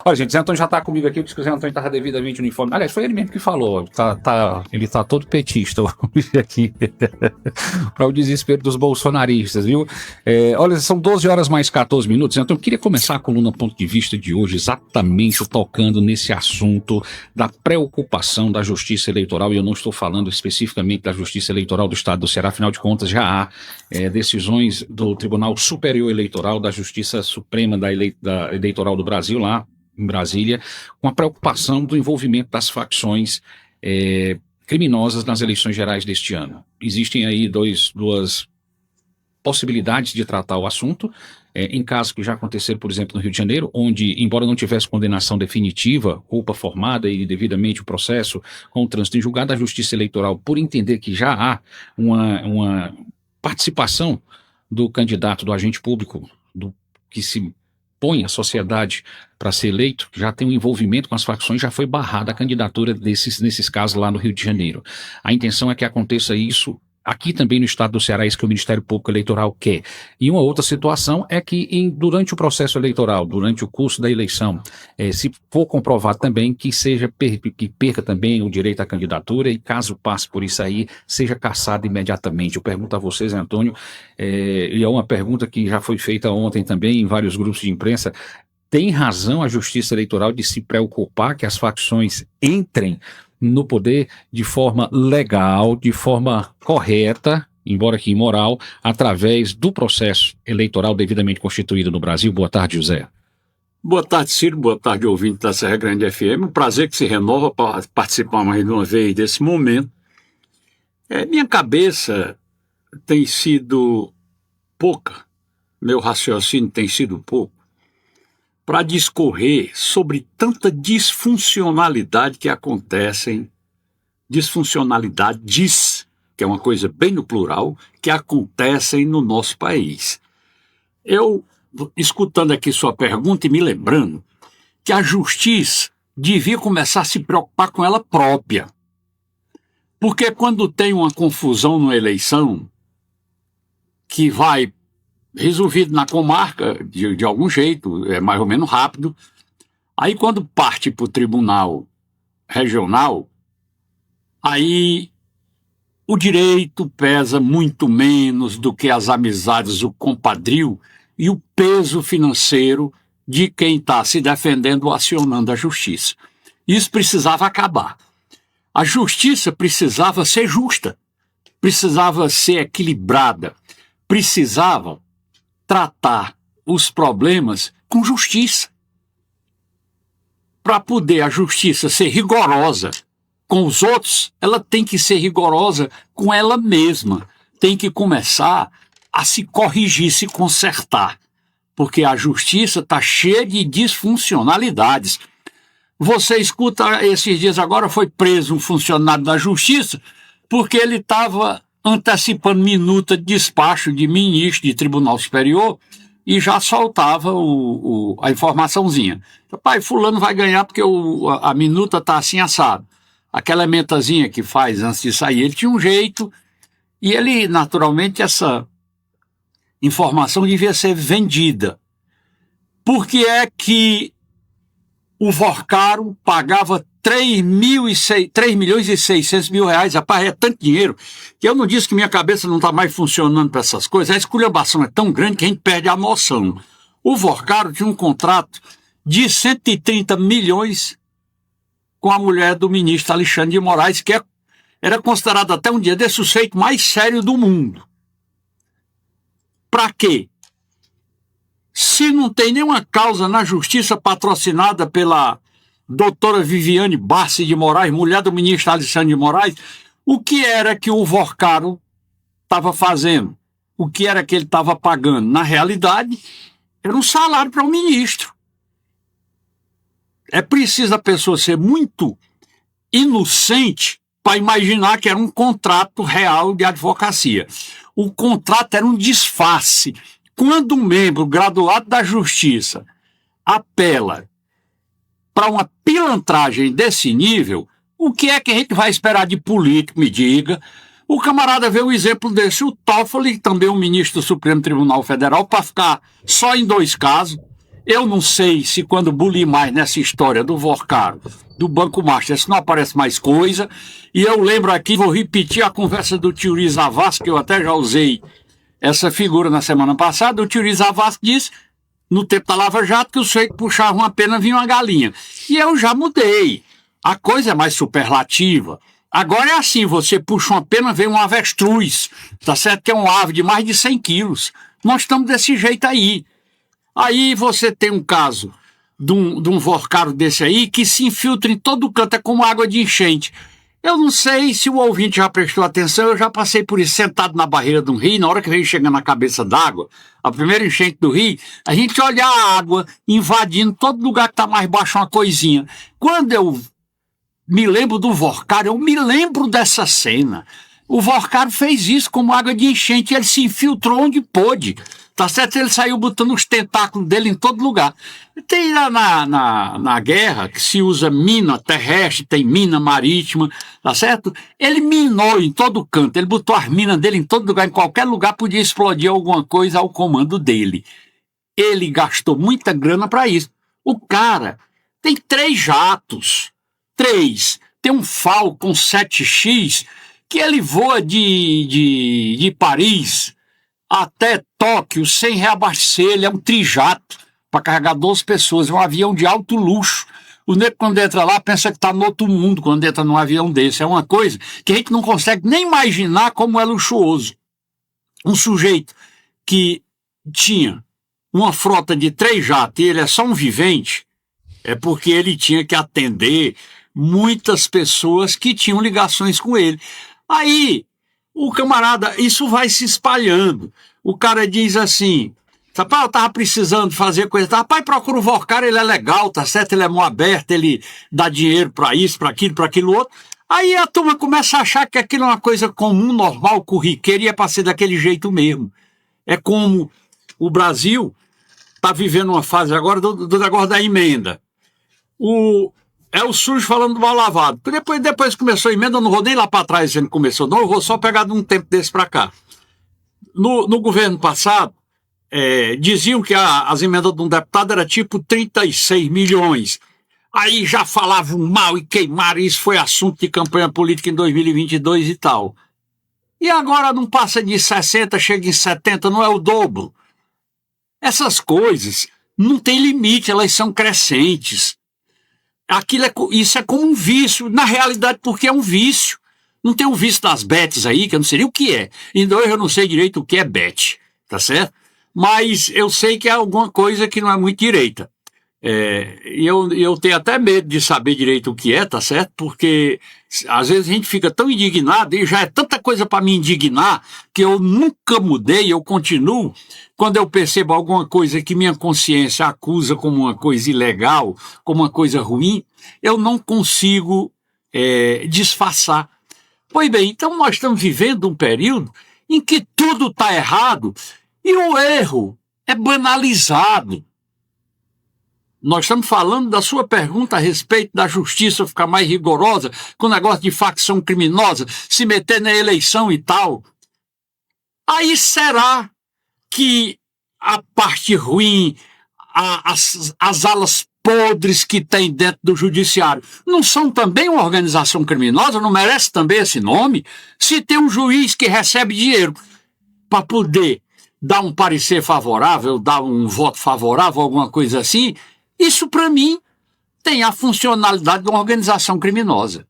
Olha, gente, o Zé Antônio já está comigo aqui, porque o Zé Antônio estava devidamente uniforme. Aliás, foi ele mesmo que falou. Ele está todo petista hoje aqui. Para o desespero dos bolsonaristas, viu? Olha, são 12 horas mais 14 minutos. Então, eu queria começar a coluna Ponto de Vista de hoje exatamente tocando nesse assunto da preocupação da Justiça Eleitoral. E eu não estou falando especificamente da Justiça Eleitoral do Estado do Ceará. Afinal de contas, já há decisões do Tribunal Superior Eleitoral, da Justiça Suprema da Eleitoral do Brasil, lá em Brasília, com a preocupação do envolvimento das facções criminosas nas eleições gerais deste ano. Existem aí duas possibilidades de tratar o assunto, em casos que já aconteceram, por exemplo, no Rio de Janeiro, onde, embora não tivesse condenação definitiva, culpa formada e devidamente o processo com o trânsito em julgado, a Justiça Eleitoral, por entender que já há uma participação do candidato, do agente público, que se põe a sociedade para ser eleito, já tem um envolvimento com as facções, já foi barrada a candidatura nesses casos lá no Rio de Janeiro. A intenção é que aconteça isso aqui também no estado do Ceará, isso que o Ministério Público Eleitoral quer. E uma outra situação é que durante o processo eleitoral, durante o curso da eleição, se for comprovado também que perca também o direito à candidatura e caso passe por isso aí, seja cassado imediatamente. Eu pergunto a vocês, Antônio, e é uma pergunta que já foi feita ontem também em vários grupos de imprensa: tem razão a Justiça Eleitoral de se preocupar que as facções entrem no poder de forma legal, de forma correta, embora que imoral, através do processo eleitoral devidamente constituído no Brasil? Boa tarde, José. Boa tarde, Ciro. Boa tarde, ouvinte da Serra Grande FM. Um prazer que se renova para participar mais de uma vez desse momento. Minha cabeça tem sido pouca, meu raciocínio tem sido pouco, para discorrer sobre tanta disfuncionalidade que acontecem, disfuncionalidades, que é uma coisa bem no plural, que acontecem no nosso país. Eu, escutando aqui sua pergunta e me lembrando que a justiça devia começar a se preocupar com ela própria. Porque quando tem uma confusão numa eleição que vai resolvido na comarca, de algum jeito, é mais ou menos rápido. Aí quando parte para o tribunal regional, aí o direito pesa muito menos do que as amizades, o compadrio e o peso financeiro de quem está se defendendo ou acionando a justiça. Isso precisava acabar. A justiça precisava ser justa, precisava ser equilibrada, precisava tratar os problemas com justiça. Para poder a justiça ser rigorosa com os outros, ela tem que ser rigorosa com ela mesma. Tem que começar a se corrigir, se consertar. Porque a justiça está cheia de disfuncionalidades. Você escuta, esses dias agora foi preso um funcionário da justiça porque ele estava antecipando minuta de despacho de ministro de Tribunal Superior e já soltava a informaçãozinha. Pai, fulano vai ganhar porque a minuta está assim assado. Aquela ementazinha que faz antes de sair, ele tinha um jeito e ele, naturalmente, essa informação devia ser vendida. Por que é que o Vorcaro pagava 3 milhões e 600 mil reais? Rapaz, é tanto dinheiro que eu não disse que minha cabeça não está mais funcionando para essas coisas. A esculhambação é tão grande que a gente perde a noção. O Vorcaro tinha um contrato de 130 milhões com a mulher do ministro Alexandre de Moraes, que era considerado até um dia desse o sujeito mais sério do mundo. Para quê? Se não tem nenhuma causa na justiça patrocinada pela doutora Viviane Barsi de Moraes, mulher do ministro Alexandre de Moraes, o que era que o Vorcaro estava fazendo? O que era que ele estava pagando? Na realidade, era um salário para o ministro. É preciso a pessoa ser muito inocente para imaginar que era um contrato real de advocacia. O contrato era um disfarce. Quando um membro graduado da Justiça apela para uma pilantragem desse nível, o que é que a gente vai esperar de político, me diga? O camarada vê um exemplo desse, o Toffoli, também um ministro do Supremo Tribunal Federal, para ficar só em 2 casos. Eu não sei se quando bulir mais nessa história do Vorcaro, do Banco Master, se não aparece mais coisa. E eu lembro aqui, vou repetir a conversa do Tio Zavascki, que eu até já usei essa figura na semana passada. O Tio Zavascki disse, no tempo da Lava Jato, que o sujeito puxava uma pena, vinha uma galinha. E eu já mudei. A coisa é mais superlativa. Agora é assim, você puxa uma pena, vem um avestruz, tá certo? Que é um ave de mais de 100 quilos. Nós estamos desse jeito aí. Aí você tem um caso de um Vorcaro desse aí que se infiltra em todo canto, é como água de enchente. Eu não sei se o ouvinte já prestou atenção, eu já passei por isso sentado na barreira de um rio, na hora que vem chegando na cabeça d'água, a primeira enchente do rio, a gente olha a água invadindo todo lugar que está mais baixo uma coisinha. Quando eu me lembro do Vorcaro, eu me lembro dessa cena. O Vorcaro fez isso como água de enchente, ele se infiltrou onde pôde. Tá certo? Ele saiu botando os tentáculos dele em todo lugar. Tem na guerra que se usa mina terrestre, tem mina marítima, tá certo? Ele minou em todo canto, ele botou as minas dele em todo lugar, em qualquer lugar podia explodir alguma coisa ao comando dele. Ele gastou muita grana para isso. O cara tem 3 jatos, 3. Tem um Falcon 7X que ele voa de Paris até Tóquio sem reabastecer. Ele é um trijato para carregar 12 pessoas, é um avião de alto luxo. O nego, quando entra lá, pensa que está no outro mundo quando entra num avião desse. É uma coisa que a gente não consegue nem imaginar como é luxuoso. Um sujeito que tinha uma frota de 3 jatos e ele é só um vivente, é porque ele tinha que atender muitas pessoas que tinham ligações com ele. Aí, o camarada, isso vai se espalhando. O cara diz assim, rapaz, eu tava precisando fazer coisa, rapaz, procura o Vorcaro, ele é legal, tá certo? Ele é mão aberta, ele dá dinheiro para isso, para aquilo outro. Aí a turma começa a achar que aquilo é uma coisa comum, normal, corriqueira, e é para ser daquele jeito mesmo. É como o Brasil está vivendo uma fase agora do negócio da emenda. É o sujo falando do mal lavado. Depois começou a emenda, eu não vou nem lá para trás dizendo que começou, não, eu vou só pegar de um tempo desse para cá. No governo passado, diziam que as emendas de um deputado era tipo 36 milhões. Aí já falavam mal e queimaram, isso foi assunto de campanha política em 2022 e tal. E agora não passa de 60, chega em 70, não é o dobro. Essas coisas não têm limite, elas são crescentes. Isso é como um vício, na realidade, porque é um vício. Não tem um vício das bets aí, que eu não sei nem o que é. Então eu não sei direito o que é bet, tá certo? Mas eu sei que é alguma coisa que não é muito direita. E eu tenho até medo de saber direito o que é, tá certo? Porque às vezes a gente fica tão indignado, e já é tanta coisa para me indignar, que eu nunca mudei, eu continuo. Quando eu percebo alguma coisa que minha consciência acusa como uma coisa ilegal, como uma coisa ruim, eu não consigo disfarçar. Pois bem, então nós estamos vivendo um período em que tudo está errado e o erro é banalizado. Nós estamos falando da sua pergunta a respeito da justiça ficar mais rigorosa, com o negócio de facção criminosa, se meter na eleição e tal. Aí será que a parte ruim, as alas podres que tem dentro do judiciário, não são também uma organização criminosa? Não merece também esse nome? Se tem um juiz que recebe dinheiro para poder dar um parecer favorável, dar um voto favorável, alguma coisa assim, isso para mim tem a funcionalidade de uma organização criminosa.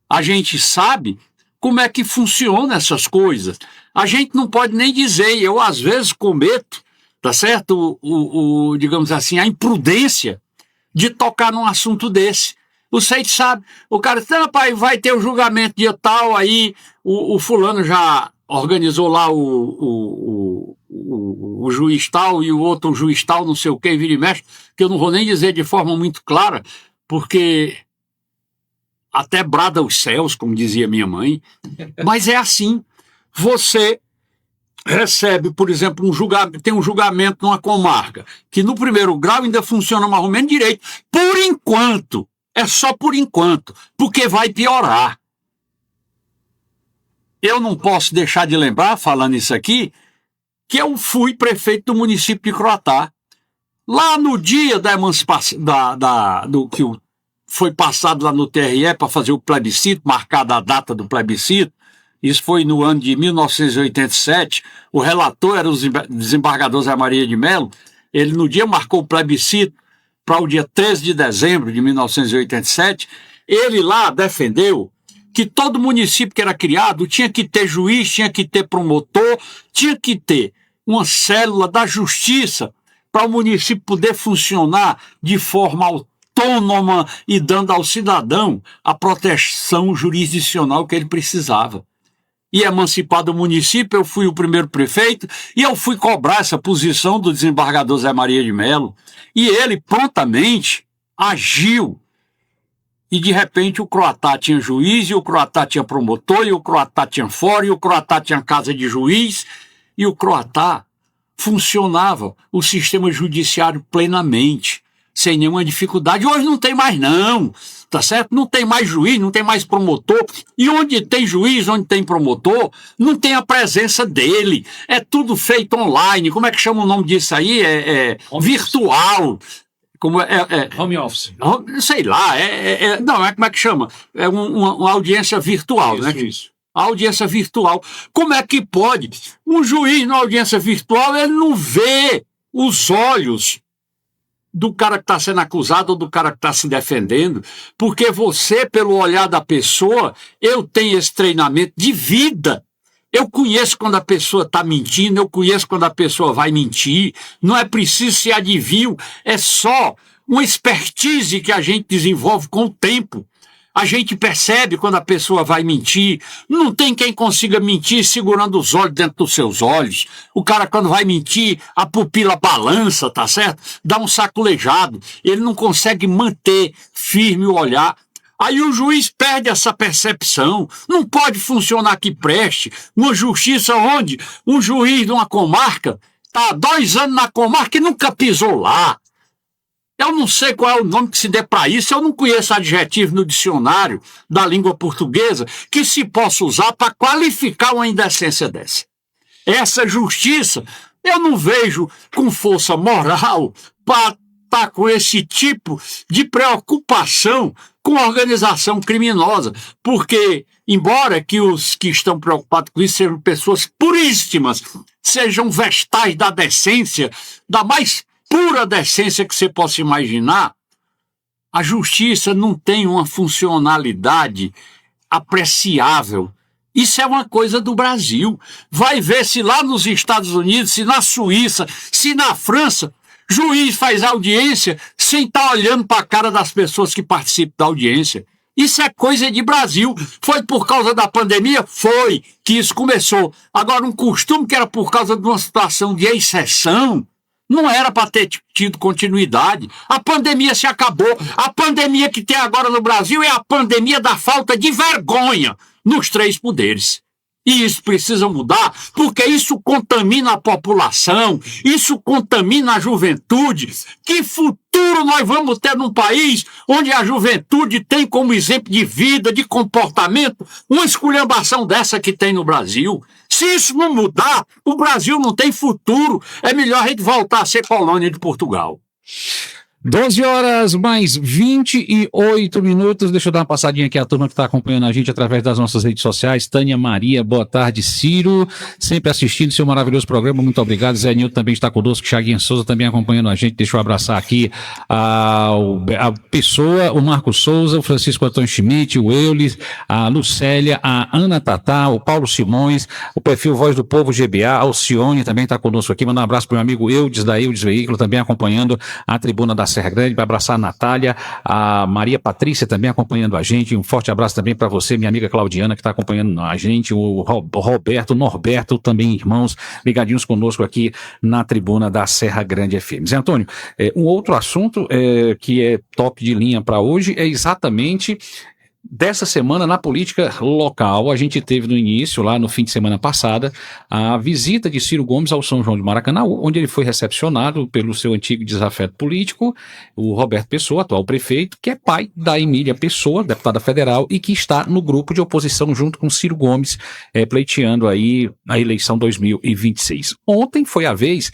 A gente sabe como é que funcionam essas coisas. A gente não pode nem dizer, eu às vezes cometo, tá certo? Digamos assim, a imprudência de tocar num assunto desse. Você sabe, o cara diz, rapaz, vai ter o julgamento dia tal, aí o fulano já organizou lá o juiz tal e o outro juiz tal, não sei o que, vira e mexe, que eu não vou nem dizer de forma muito clara, porque até brada os céus, como dizia minha mãe, mas é assim. Você recebe, por exemplo, tem um julgamento numa comarca, que no primeiro grau ainda funciona mais ou menos direito. Por enquanto, é só por enquanto, porque vai piorar. Eu não posso deixar de lembrar, falando isso aqui, que eu fui prefeito do município de Croatá. Lá no dia da emancipação, do que foi passado lá no TRE para fazer o plebiscito, marcada a data do plebiscito, isso foi no ano de 1987, o relator era o desembargador Zé Maria de Mello, ele no dia marcou o plebiscito para o dia 13 de dezembro de 1987, ele lá defendeu que todo município que era criado tinha que ter juiz, tinha que ter promotor, tinha que ter uma célula da justiça para o município poder funcionar de forma autônoma e dando ao cidadão a proteção jurisdicional que ele precisava. E emancipado o município, eu fui o primeiro prefeito e eu fui cobrar essa posição do desembargador Zé Maria de Mello. E ele prontamente agiu. E de repente o Croatá tinha juiz, e o Croatá tinha promotor, e o Croatá tinha fórum, e o Croatá tinha casa de juiz, e o Croatá funcionava o sistema judiciário plenamente, sem nenhuma dificuldade. Hoje não tem mais não, tá certo? Não tem mais juiz, não tem mais promotor, e onde tem juiz, onde tem promotor, não tem a presença dele, é tudo feito online. Como é que chama o nome disso aí? Virtual. Home office. Sei lá, não, como é que chama? É uma audiência virtual, Isso, né? isso. A audiência virtual. Como é que pode? Um juiz na audiência virtual, ele não vê os olhos do cara que está sendo acusado ou do cara que está se defendendo, porque você, pelo olhar da pessoa, eu tenho esse treinamento de vida. Eu conheço quando a pessoa está mentindo, eu conheço quando a pessoa vai mentir, não é preciso ser adivinho, é só uma expertise que a gente desenvolve com o tempo. A gente percebe quando a pessoa vai mentir, não tem quem consiga mentir segurando os olhos dentro dos seus olhos. O cara quando vai mentir, a pupila balança, tá certo? Dá um sacolejado, ele não consegue manter firme o olhar. Aí o juiz perde essa percepção, não pode funcionar que preste. Uma justiça onde um juiz de uma comarca está há 2 anos na comarca e nunca pisou lá. Eu não sei qual é o nome que se dê para isso, eu não conheço adjetivo no dicionário da língua portuguesa que se possa usar para qualificar uma indecência dessa. Essa justiça eu não vejo com força moral para estar com esse tipo de preocupação com a organização criminosa, porque, embora que os que estão preocupados com isso sejam pessoas puríssimas, sejam vestais da decência, da mais pura decência que você possa imaginar, a justiça não tem uma funcionalidade apreciável. Isso é uma coisa do Brasil. Vai ver se lá nos Estados Unidos, se na Suíça, se na França, juiz faz audiência sem estar olhando para a cara das pessoas que participam da audiência. Isso é coisa de Brasil. Foi por causa da pandemia? Foi que isso começou. Agora, um costume que era por causa de uma situação de exceção, não era para ter tido continuidade. A pandemia se acabou. A pandemia que tem agora no Brasil é a pandemia da falta de vergonha nos 3 poderes. E isso precisa mudar, porque isso contamina a população, isso contamina a juventude. Que futuro nós vamos ter num país onde a juventude tem como exemplo de vida, de comportamento, uma esculhambação dessa que tem no Brasil? Se isso não mudar, o Brasil não tem futuro. É melhor a gente voltar a ser colônia de Portugal. 12h mais 28 minutos. Deixa eu dar uma passadinha aqui à turma que está acompanhando a gente através das nossas redes sociais. Tânia Maria, boa tarde. Ciro, sempre assistindo seu maravilhoso programa. Muito obrigado. Zé Nilton também está conosco. Chaguinha Souza também acompanhando a gente. Deixa eu abraçar aqui a Pessoa, o Marcos Souza, o Francisco Antônio Schmidt, o Eulis, a Lucélia, a Ana Tatá, o Paulo Simões, o perfil Voz do Povo GBA, a Alcione também está conosco aqui. Manda um abraço para o meu amigo Eudes, da Eudes Veículo, também acompanhando a tribuna da Serra Grande, para abraçar a Natália, a Maria Patrícia também acompanhando a gente, um forte abraço também para você, minha amiga Claudiana, que está acompanhando a gente, o Roberto, o Norberto, também irmãos, ligadinhos conosco aqui na tribuna da Serra Grande FM. Zé Antônio, um outro assunto que é top de linha para hoje é exatamente dessa semana na política local. A gente teve no início, lá no fim de semana passada, a visita de Ciro Gomes ao São João de Maracanã, onde ele foi recepcionado pelo seu antigo desafeto político, o Roberto Pessoa, atual prefeito, que é pai da Emília Pessoa, deputada federal, e que está no grupo de oposição junto com Ciro Gomes, pleiteando aí a eleição 2026. Ontem foi a vez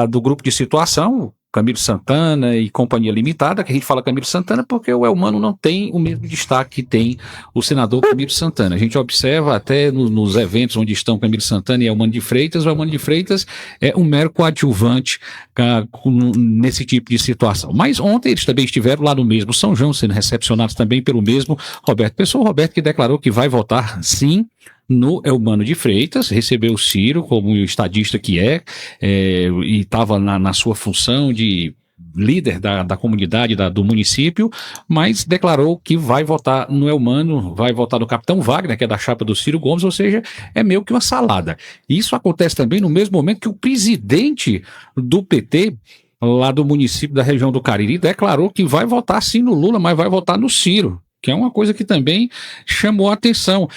do grupo de situação, Camilo Santana e Companhia Limitada, que a gente fala Camilo Santana porque o Elmano não tem o mesmo destaque que tem o senador Camilo Santana. A gente observa até nos eventos onde estão Camilo Santana e Elmano de Freitas, o Elmano de Freitas é um mero coadjuvante nesse tipo de situação. Mas ontem eles também estiveram lá no mesmo São João, sendo recepcionados também pelo mesmo Roberto Pessoa. O Roberto que declarou que vai votar sim no Elmano de Freitas, recebeu o Ciro como o estadista que e estava na sua função de líder da comunidade do município, mas declarou que vai votar no Elmano, vai votar no Capitão Wagner, que é da chapa do Ciro Gomes, ou seja, é meio que uma salada. Isso acontece também no mesmo momento que o presidente do PT, lá do município da região do Cariri, declarou que vai votar sim no Lula, mas vai votar no Ciro, que é uma coisa que também chamou a atenção.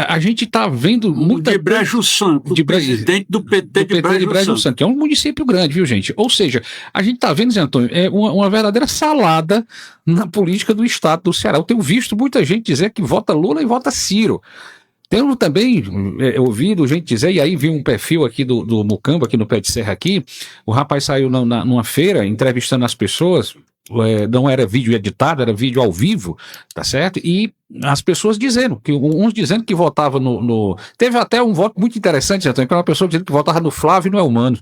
A gente está vendo muita... De Brejo Santo, presidente do PT de Brejo Santo. Que é um município grande, viu, gente? Ou seja, a gente está vendo, Zé Antônio, uma verdadeira salada na política do estado do Ceará. Eu tenho visto muita gente dizer que vota Lula e vota Ciro. Tenho também ouvido gente dizer, e aí vi um perfil aqui do Mucamba, aqui no Pé de Serra aqui, o rapaz saiu numa feira entrevistando as pessoas, não era vídeo editado, era vídeo ao vivo, tá certo? E as pessoas dizendo, uns dizendo que votava Teve até um voto muito interessante, Antônio, que era uma pessoa dizendo que votava no Flávio e no Elmano.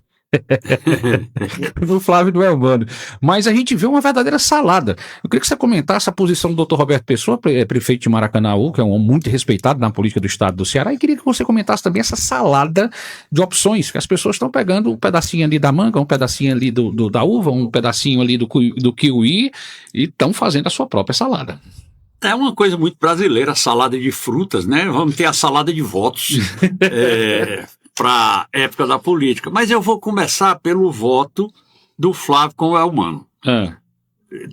No Flávio do Elmano. Mas a gente vê uma verdadeira salada. Eu queria que você comentasse a posição do Dr. Roberto Pessoa, prefeito de Maracanaú, que é um homem muito respeitado na política do estado do Ceará, e queria que você comentasse também essa salada de opções, que as pessoas estão pegando um pedacinho ali da manga, um pedacinho ali da uva, um pedacinho ali do kiwi, e estão fazendo a sua própria salada. É uma coisa muito brasileira, a salada de frutas, né? Vamos ter a salada de votos. Para a época da política. Mas eu vou começar pelo voto do Flávio com o Elmano.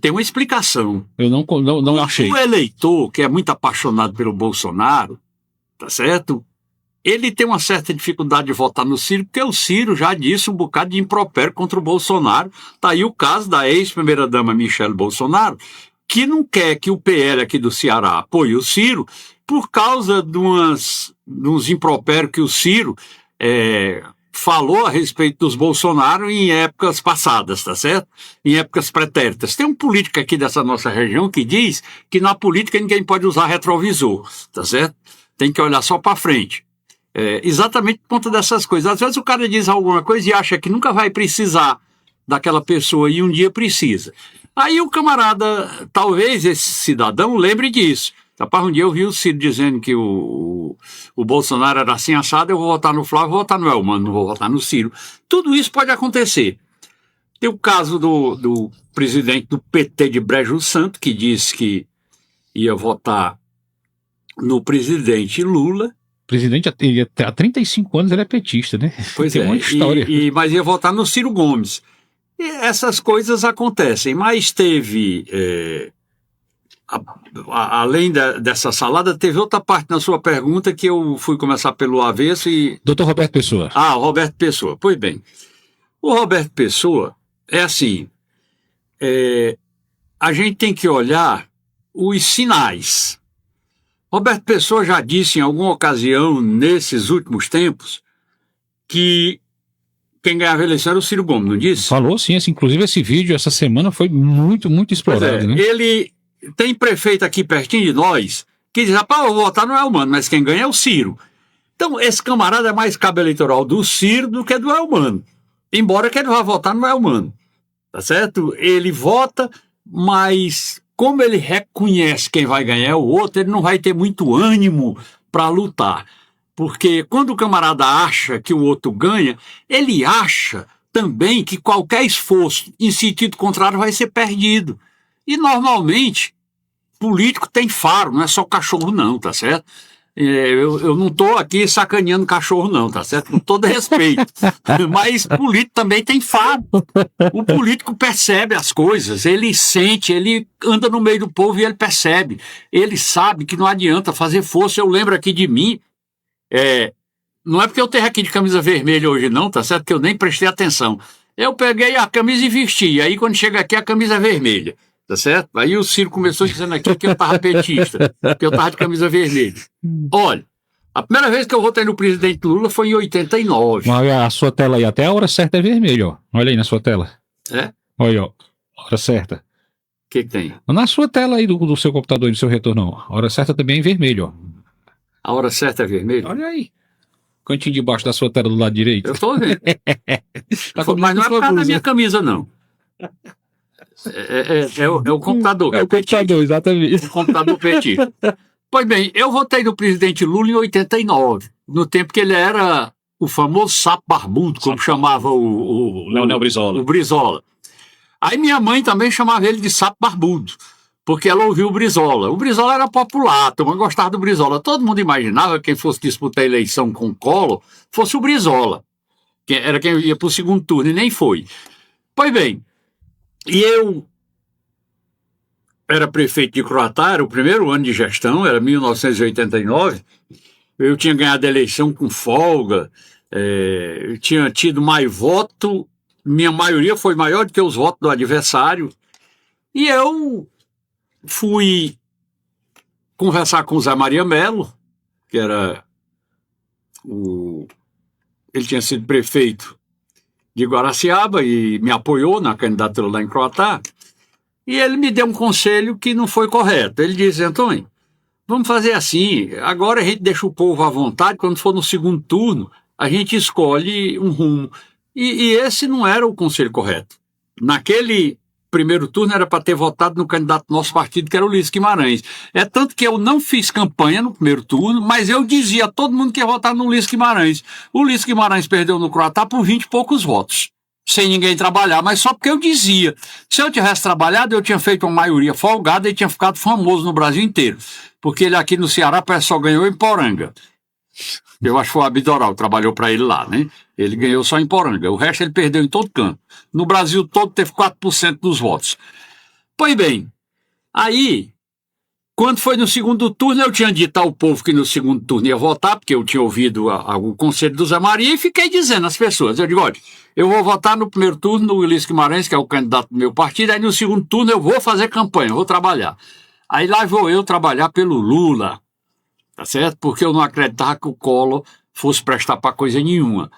Tem uma explicação. Eu não achei. O eleitor, que é muito apaixonado pelo Bolsonaro, tá certo? Ele tem uma certa dificuldade de votar no Ciro, porque o Ciro já disse um bocado de impropério contra o Bolsonaro. Tá aí o caso da ex-primeira-dama Michele Bolsonaro, que não quer que o PL aqui do Ceará apoie o Ciro por causa de uns impropérios que o Ciro falou a respeito dos Bolsonaro em épocas passadas, tá certo? Em épocas pretéritas. Tem um político aqui dessa nossa região que diz que na política ninguém pode usar retrovisor, tá certo? Tem que olhar só para frente. Exatamente por conta dessas coisas. Às vezes o cara diz alguma coisa e acha que nunca vai precisar daquela pessoa e um dia precisa. Aí o camarada, talvez esse cidadão, lembre disso. Rapaz, um dia eu vi o Ciro dizendo que o Bolsonaro era assim assado, eu vou votar no Flávio, vou votar no Elmano, não vou votar no Ciro. Tudo isso pode acontecer. Tem o caso do presidente do PT de Brejo Santo, que disse que ia votar no presidente Lula. Presidente, há 35 anos ele é petista, né? Pois tem uma história. Mas ia votar no Ciro Gomes. E essas coisas acontecem, mas teve... além dessa salada, teve outra parte na sua pergunta que eu fui começar pelo avesso e... Dr. Roberto Pessoa. O Roberto Pessoa. Pois bem, o Roberto Pessoa é assim, a gente tem que olhar os sinais. Roberto Pessoa já disse em alguma ocasião, nesses últimos tempos, que quem ganhava a eleição era o Ciro Gomes, não disse? Falou sim, inclusive esse vídeo essa semana foi muito, muito explorado, né? Ele... Tem prefeito aqui pertinho de nós que diz, rapaz, eu vou votar no Elmano, mas quem ganha é o Ciro. Então, esse camarada é mais cabo eleitoral do Ciro do que do Elmano. Embora que ele vá votar no Elmano. Tá certo? Ele vota, mas como ele reconhece quem vai ganhar é o outro, ele não vai ter muito ânimo para lutar. Porque quando o camarada acha que o outro ganha, ele acha também que qualquer esforço em sentido contrário vai ser perdido. E, normalmente, político tem faro, não é só cachorro não, tá certo? Eu não estou aqui sacaneando cachorro não, tá certo? Com todo respeito. Mas político também tem faro. O político percebe as coisas, ele sente, ele anda no meio do povo e ele percebe. Ele sabe que não adianta fazer força. Eu lembro aqui de mim, não é porque eu tenho aqui de camisa vermelha hoje não, tá certo? Que eu nem prestei atenção. Eu peguei a camisa e vesti, aí quando chega aqui a camisa é vermelha. Tá certo? Aí o Ciro começou dizendo aqui que eu estava petista, que eu estava de camisa vermelha. Olha, a primeira vez que eu votei no presidente Lula foi em 89. Olha a sua tela aí, até a hora certa é vermelho, ó. Olha aí na sua tela. Olha aí, ó. Hora certa. O que tem? Na sua tela aí do seu computador, do seu retorno, ó. A hora certa também é em vermelho, ó. A hora certa é vermelho? Olha aí. Cantinho de baixo da sua tela do lado direito. Eu tô vendo. Tá Mas não é por causa da blusa. minha camisa, não. É o computador. É o computador, exatamente. O computador petista. Pois bem, eu votei no presidente Lula em 89, no tempo que ele era o famoso sapo barbudo, como chamava o Leonel Brizola. o Brizola. Aí minha mãe também chamava ele de sapo barbudo, porque ela ouviu o Brizola. O Brizola era popular, a turma gostava do Brizola. Todo mundo imaginava que quem fosse disputar a eleição com o Collor fosse o Brizola, que era quem ia para o segundo turno, e nem foi. Pois bem, e eu era prefeito de Croatá, era o primeiro ano de gestão, era 1989. Eu tinha ganhado a eleição com folga, eu tinha tido mais voto, minha maioria foi maior do que os votos do adversário. E eu fui conversar com o Zé Maria Melo, que era ele tinha sido prefeito de Guaraciaba e me apoiou na candidatura lá em Croatá. E ele me deu um conselho que não foi correto. Ele disse: Antônio, vamos fazer assim, agora a gente deixa o povo à vontade, quando for no segundo turno, a gente escolhe um rumo. E esse não era o conselho correto. Naquele primeiro turno era para ter votado no candidato do nosso partido, que era o Ulisses Guimarães. É tanto que eu não fiz campanha no primeiro turno, mas eu dizia a todo mundo que ia votar no Ulisses Guimarães. O Ulisses Guimarães perdeu no Croatá por 20 e poucos votos, sem ninguém trabalhar, mas só porque eu dizia. Se eu tivesse trabalhado, eu tinha feito uma maioria folgada e tinha ficado famoso no Brasil inteiro. Porque ele aqui no Ceará só ganhou em Poranga. Eu acho que foi o Abdoral, trabalhou para ele lá, né? Ele ganhou só em Poranga. O resto ele perdeu em todo canto. No Brasil todo teve 4% dos votos. Pois bem, aí, quando foi no segundo turno, eu tinha dito ao povo que no segundo turno ia votar, porque eu tinha ouvido o conselho do Zé Maria, e fiquei dizendo às pessoas, eu digo, olha, eu vou votar no primeiro turno no Ulisses Guimarães, que é o candidato do meu partido, aí no segundo turno eu vou fazer campanha, vou trabalhar. Aí lá vou eu trabalhar pelo Lula, tá certo? Porque eu não acreditava que o Collor fosse prestar para coisa nenhuma.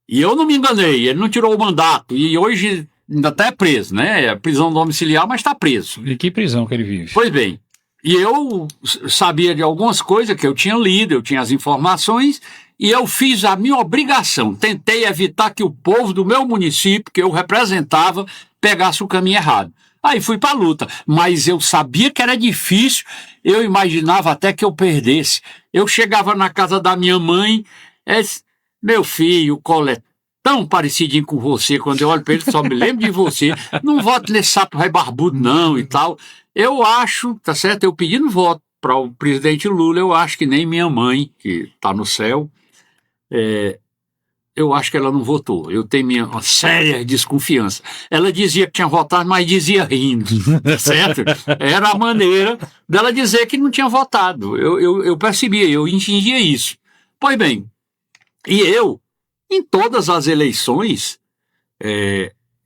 E eu não me enganei, ele não tirou o mandato, e hoje ainda até é preso, né? É prisão domiciliar, mas está preso. E que prisão que ele vive? Pois bem, e eu sabia de algumas coisas que eu tinha lido, eu tinha as informações, e eu fiz a minha obrigação. Tentei evitar que o povo do meu município, que eu representava, pegasse o caminho errado. Aí fui para a luta, mas eu sabia que era difícil, eu imaginava até que eu perdesse. Eu chegava na casa da minha mãe, meu filho, o Collor é tão parecidinho com você, quando eu olho para ele só me lembro de você, não voto nesse sapo rei barbudo não e tal. Eu acho, tá certo, eu pedindo voto para o presidente Lula, eu acho que nem minha mãe, que está no céu, eu acho que ela não votou. Eu tenho uma séria desconfiança. Ela dizia que tinha votado, mas dizia rindo, certo? Era a maneira dela dizer que não tinha votado. Eu percebia, eu entendia isso. Pois bem, e eu, em todas as eleições,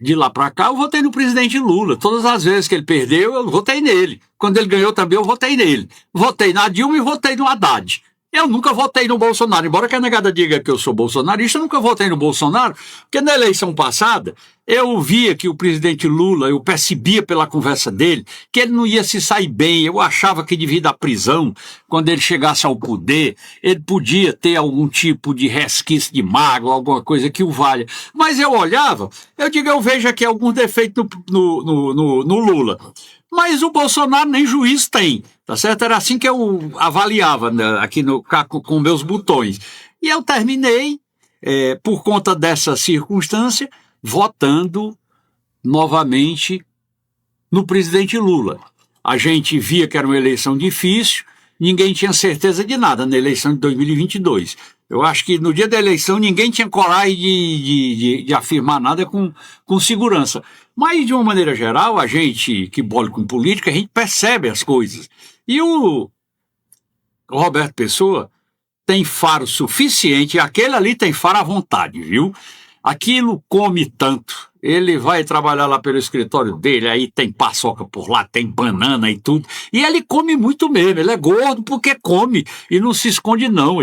de lá para cá, eu votei no presidente Lula. Todas as vezes que ele perdeu, eu votei nele. Quando ele ganhou também, eu votei nele. Votei na Dilma e votei no Haddad. Eu nunca votei no Bolsonaro, embora que a negada diga que eu sou bolsonarista, eu nunca votei no Bolsonaro, porque na eleição passada eu via que o presidente Lula, eu percebia pela conversa dele, que ele não ia se sair bem, eu achava que devido à prisão, quando ele chegasse ao poder, ele podia ter algum tipo de resquício de mágoa, alguma coisa que o valha. Mas eu olhava, eu digo, eu vejo aqui algum defeito no Lula. Mas o Bolsonaro nem juiz tem, tá certo? Era assim que eu avaliava, né, aqui com meus botões. E eu terminei, por conta dessa circunstância, votando novamente no presidente Lula. A gente via que era uma eleição difícil, ninguém tinha certeza de nada na eleição de 2022. Eu acho que no dia da eleição ninguém tinha coragem de afirmar nada com segurança. Mas, de uma maneira geral, a gente que bola com política, a gente percebe as coisas. E o Roberto Pessoa tem faro suficiente, aquele ali tem faro à vontade, viu? Aquilo come tanto. Ele vai trabalhar lá pelo escritório dele, aí tem paçoca por lá, tem banana e tudo. E ele come muito mesmo, ele é gordo porque come e não se esconde não.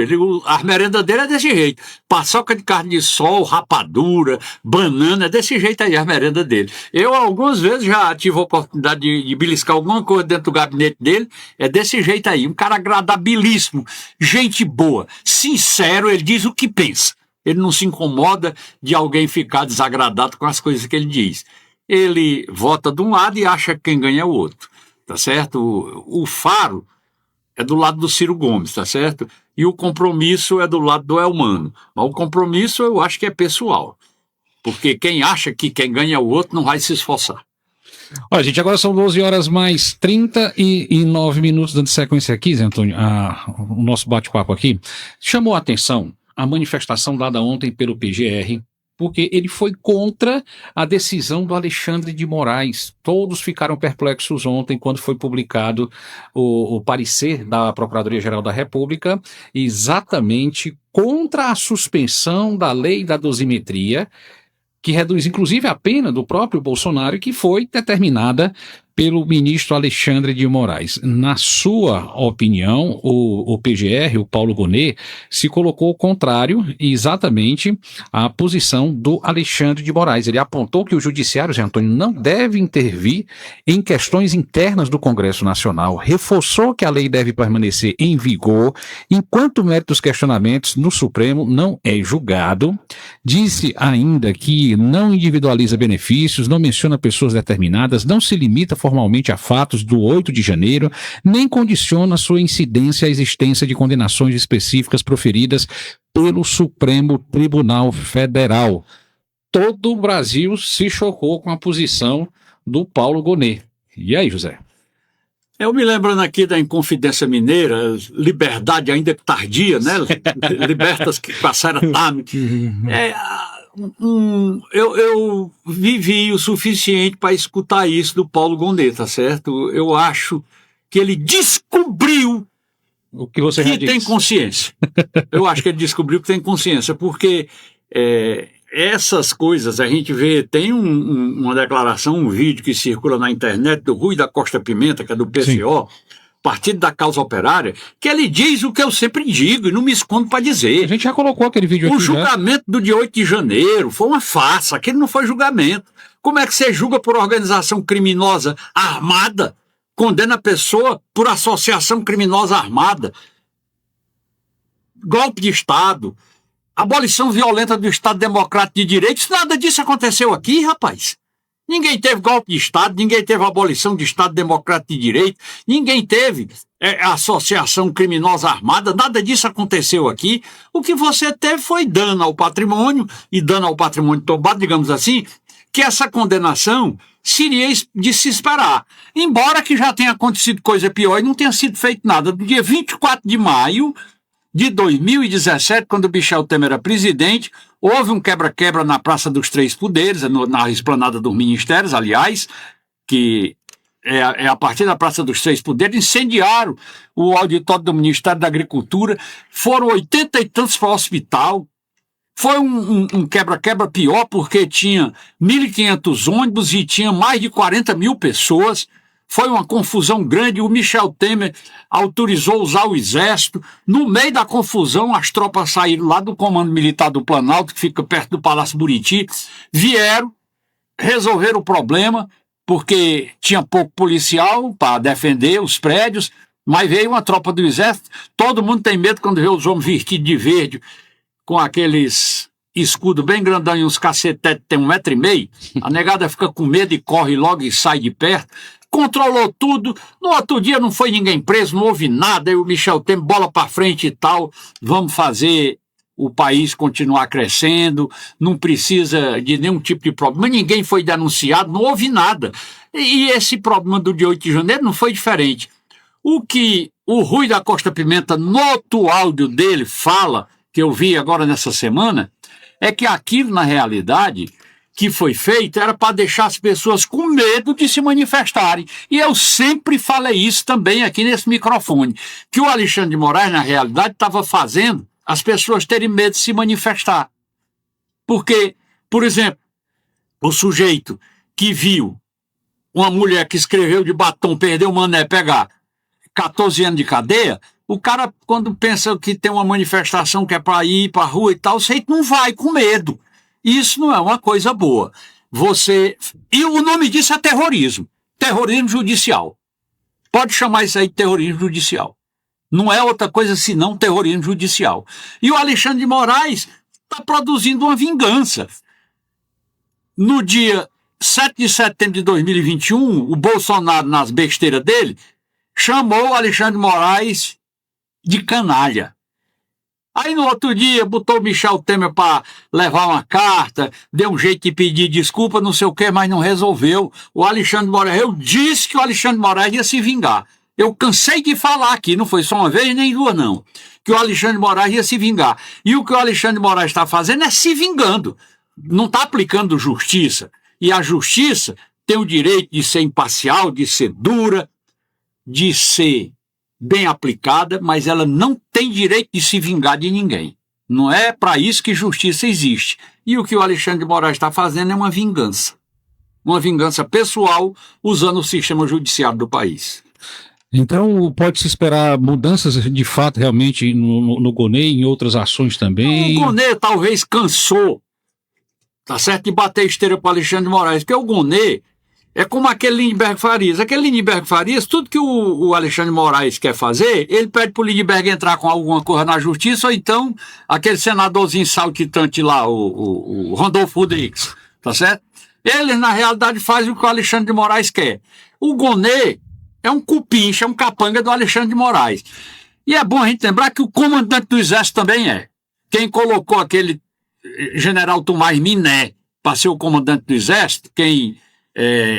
A merenda dele é desse jeito. Paçoca de carne de sol, rapadura, banana, é desse jeito aí a merenda dele. Eu algumas vezes já tive a oportunidade de beliscar alguma coisa dentro do gabinete dele, é desse jeito aí. Um cara agradabilíssimo, gente boa, sincero, ele diz o que pensa. Ele não se incomoda de alguém ficar desagradado com as coisas que ele diz. Ele vota de um lado e acha que quem ganha é o outro, tá certo? O Faro é do lado do Ciro Gomes, tá certo? E o Compromisso é do lado do Elmano. Mas o Compromisso eu acho que é pessoal, porque quem acha que quem ganha é o outro não vai se esforçar. Olha, gente, agora são 12 horas mais 39 minutos, dando sequência aqui, Zé Antônio, o nosso bate-papo aqui. Chamou a atenção a manifestação dada ontem pelo PGR, porque ele foi contra a decisão do Alexandre de Moraes. Todos ficaram perplexos ontem quando foi publicado o parecer da Procuradoria-Geral da República, exatamente contra a suspensão da lei da dosimetria, que reduz inclusive a pena do próprio Bolsonaro, que foi determinada pelo ministro Alexandre de Moraes. Na sua opinião, o PGR, o Paulo Gonet, se colocou contrário exatamente à posição do Alexandre de Moraes. Ele apontou que o judiciário, Zé Antônio, não deve intervir em questões internas do Congresso Nacional, reforçou que a lei deve permanecer em vigor enquanto o mérito dos questionamentos no Supremo não é julgado, disse ainda que não individualiza benefícios, não menciona pessoas determinadas, não se limita formalmente a fatos do 8 de janeiro, nem condiciona sua incidência à existência de condenações específicas proferidas pelo Supremo Tribunal Federal. Todo o Brasil se chocou com a posição do Paulo Gonet. E aí, José? Eu me lembrando aqui da Inconfidência Mineira, liberdade ainda tardia, né? Libertas que passaram tarde. Eu vivi o suficiente para escutar isso do Paulo Gonet, tá certo? Eu acho que ele descobriu o que você que tem consciência. Eu acho que ele descobriu que tem consciência, porque essas coisas a gente vê, tem uma declaração, um vídeo que circula na internet do Rui da Costa Pimenta, que é do PCO, Sim. Partido da Causa Operária, que ele diz o que eu sempre digo e não me escondo para dizer. A gente já colocou aquele vídeo aqui. O julgamento do dia 8 de janeiro foi uma farsa, aquele não foi julgamento. Como é que você julga por organização criminosa armada? Condena a pessoa por associação criminosa armada? Golpe de Estado, abolição violenta do Estado Democrático de Direito, nada disso aconteceu aqui, rapaz. Ninguém teve golpe de Estado, ninguém teve abolição do Estado Democrático de Direito, ninguém teve associação criminosa armada, nada disso aconteceu aqui. O que você teve foi dano ao patrimônio, e dano ao patrimônio tombado, digamos assim, que essa condenação seria de se esperar. Embora que já tenha acontecido coisa pior e não tenha sido feito nada. No dia 24 de maio de 2017, quando o Michel Temer era presidente, houve um quebra-quebra na Praça dos Três Poderes, na esplanada dos Ministérios, aliás, que é a partir da Praça dos Três Poderes, incendiaram o auditório do Ministério da Agricultura, foram 80 e tantos para o hospital. Foi um quebra-quebra pior, porque tinha 1.500 ônibus e tinha mais de 40 mil pessoas. Foi uma confusão grande. O Michel Temer autorizou usar o exército. No meio da confusão, as tropas saíram lá do Comando Militar do Planalto, que fica perto do Palácio Buriti, vieram, resolveram o problema, porque tinha pouco policial para defender os prédios, mas veio uma tropa do exército. Todo mundo tem medo quando vê os homens vestidos de verde, com aqueles escudo bem grandão e uns cacetetes, tem 1,5 m, a negada fica com medo e corre logo e sai de perto. Controlou tudo, no outro dia não foi ninguém preso, não houve nada, e o Michel Temer, bola para frente e tal, vamos fazer o país continuar crescendo, não precisa de nenhum tipo de problema, ninguém foi denunciado, não houve nada. E esse problema do dia 8 de janeiro não foi diferente. O que o Rui da Costa Pimenta, no outro áudio dele, fala, que eu vi agora nessa semana, é que aquilo, na realidade, que foi feito era para deixar as pessoas com medo de se manifestarem. E eu sempre falei isso também aqui nesse microfone, que o Alexandre de Moraes, na realidade, estava fazendo as pessoas terem medo de se manifestar. Porque, por exemplo, o sujeito que viu uma mulher que escreveu de batom, perdeu o mané, pegar 14 anos de cadeia, o cara, quando pensa que tem uma manifestação que é para ir para a rua e tal, você não vai com medo. Isso não é uma coisa boa. E o nome disso é terrorismo. Terrorismo judicial. Pode chamar isso aí de terrorismo judicial. Não é outra coisa senão terrorismo judicial. E o Alexandre de Moraes está produzindo uma vingança. No dia 7 de setembro de 2021, o Bolsonaro, nas besteiras dele, chamou o Alexandre de Moraes de canalha. Aí no outro dia botou o Michel Temer para levar uma carta, deu um jeito de pedir desculpa, não sei o que, mas não resolveu. O Alexandre de Moraes, eu disse que o Alexandre de Moraes ia se vingar. Eu cansei de falar aqui, não foi só uma vez nem duas não, que o Alexandre de Moraes ia se vingar. E o que o Alexandre de Moraes está fazendo é se vingando. Não está aplicando justiça. E a justiça tem o direito de ser imparcial, de ser dura, de ser bem aplicada, mas ela não tem direito de se vingar de ninguém. Não é para isso que justiça existe. E o que o Alexandre de Moraes está fazendo é uma vingança. Uma vingança pessoal usando o sistema judiciário do país. Então pode-se esperar mudanças de fato realmente no Gonê e em outras ações também? O Gonê talvez cansou, tá certo, de bater esteira para o Alexandre de Moraes, porque o Gonê é como aquele Lindbergh Farias. Aquele Lindbergh Farias, tudo que o Alexandre de Moraes quer fazer, ele pede para o Lindbergh entrar com alguma coisa na justiça, ou então aquele senadorzinho saltitante lá, o Randolfo Rodrigues, tá certo? Eles, na realidade, fazem o que o Alexandre de Moraes quer. O Gonê é um cupincha, é um capanga do Alexandre de Moraes. E é bom a gente lembrar que o comandante do Exército também é. Quem colocou aquele general Tomás Miné para ser o comandante do Exército, quem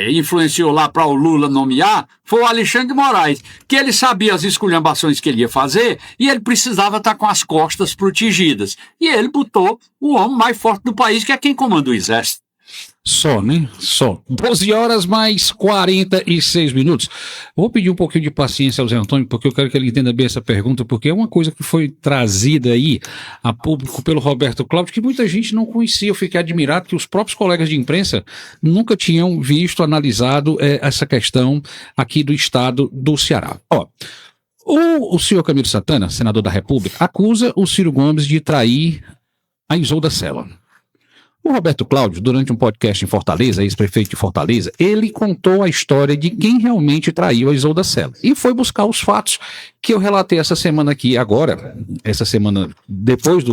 influenciou lá para o Lula nomear, foi o Alexandre de Moraes, que ele sabia as esculhambações que ele ia fazer e ele precisava estar com as costas protegidas. E ele botou o homem mais forte do país, que é quem comanda o Exército. Só, né? Só. 12 horas mais 46 minutos. Vou pedir um pouquinho de paciência ao Zé Antônio, porque eu quero que ele entenda bem essa pergunta, porque é uma coisa que foi trazida aí a público pelo Roberto Cláudio, que muita gente não conhecia. Eu fiquei admirado que os próprios colegas de imprensa nunca tinham visto, analisado essa questão aqui do estado do Ceará. Ó, o senhor Camilo Santana, senador da República, acusa o Ciro Gomes de trair a Isolda Sela. O Roberto Cláudio, durante um podcast em Fortaleza, ex-prefeito de Fortaleza, ele contou a história de quem realmente traiu a Isolda Sela. E foi buscar os fatos que eu relatei essa semana aqui, agora, essa semana depois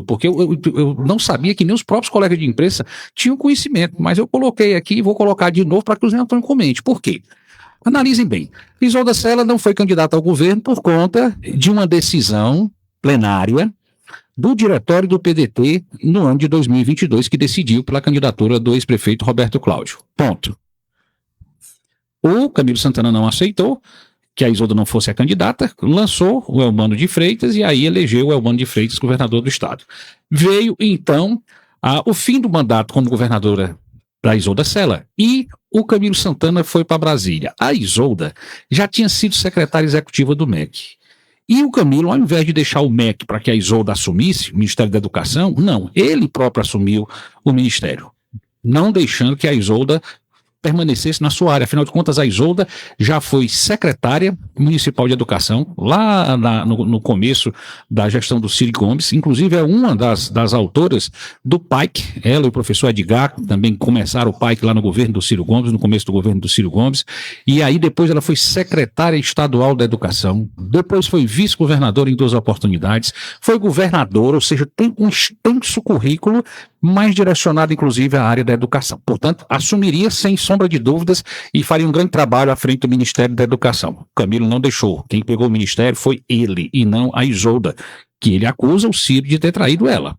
porque eu não sabia que nem os próprios colegas de imprensa tinham conhecimento, mas eu coloquei aqui e vou colocar de novo para que o Zé Antônio comente. Por quê? Analisem bem. Isolda Sela não foi candidata ao governo por conta de uma decisão plenária do diretório do PDT no ano de 2022, que decidiu pela candidatura do ex-prefeito Roberto Cláudio. Ponto. O Camilo Santana não aceitou que a Isolda não fosse a candidata, lançou o Elmano de Freitas e aí elegeu o Elmano de Freitas governador do estado. Veio, então, o fim do mandato como governadora da Isolda Sela e o Camilo Santana foi para Brasília. A Isolda já tinha sido secretária executiva do MEC. E o Camilo, ao invés de deixar o MEC para que a Isolda assumisse, o Ministério da Educação, não, ele próprio assumiu o Ministério, não deixando que a Isolda permanecesse na sua área. Afinal de contas, a Isolda já foi secretária municipal de educação, lá no começo da gestão do Ciro Gomes, inclusive é uma das autoras do PAIC, ela e o professor Edgar também começaram o PAIC lá no governo do Ciro Gomes, no começo do governo do Ciro Gomes, e aí depois ela foi secretária estadual da educação, depois foi vice-governadora em 2 oportunidades, foi governadora, ou seja, tem um extenso currículo, mais direcionado inclusive à área da educação. Portanto, assumiria sem sombra de dúvidas e faria um grande trabalho à frente do Ministério da Educação. O Camilo não deixou. Quem pegou o ministério foi ele e não a Isolda, que ele acusa o Ciro de ter traído ela.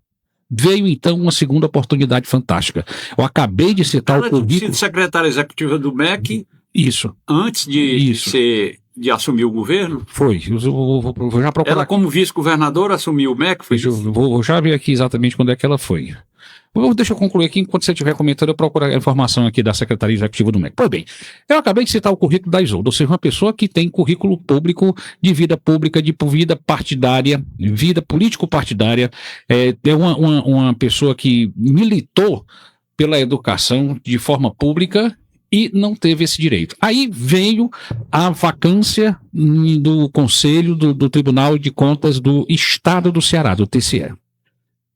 Veio então uma segunda oportunidade fantástica. Eu acabei de citar o currículo... Ela secretária executiva do MEC... Isso. Antes de assumir o governo? Foi. Eu vou já procurar... Ela, como vice-governadora, assumiu o MEC? Foi isso? Eu vou já ver aqui exatamente quando é que ela foi. Deixa eu concluir aqui, enquanto você estiver comentando, eu procuro a informação aqui da Secretaria Executiva do MEC. Pois bem, eu acabei de citar o currículo da Isolda, ou seja, uma pessoa que tem currículo público, de vida pública, de vida partidária, vida político-partidária, é uma pessoa que militou pela educação de forma pública e não teve esse direito. Aí veio a vacância do Conselho do Tribunal de Contas do Estado do Ceará, do TCE.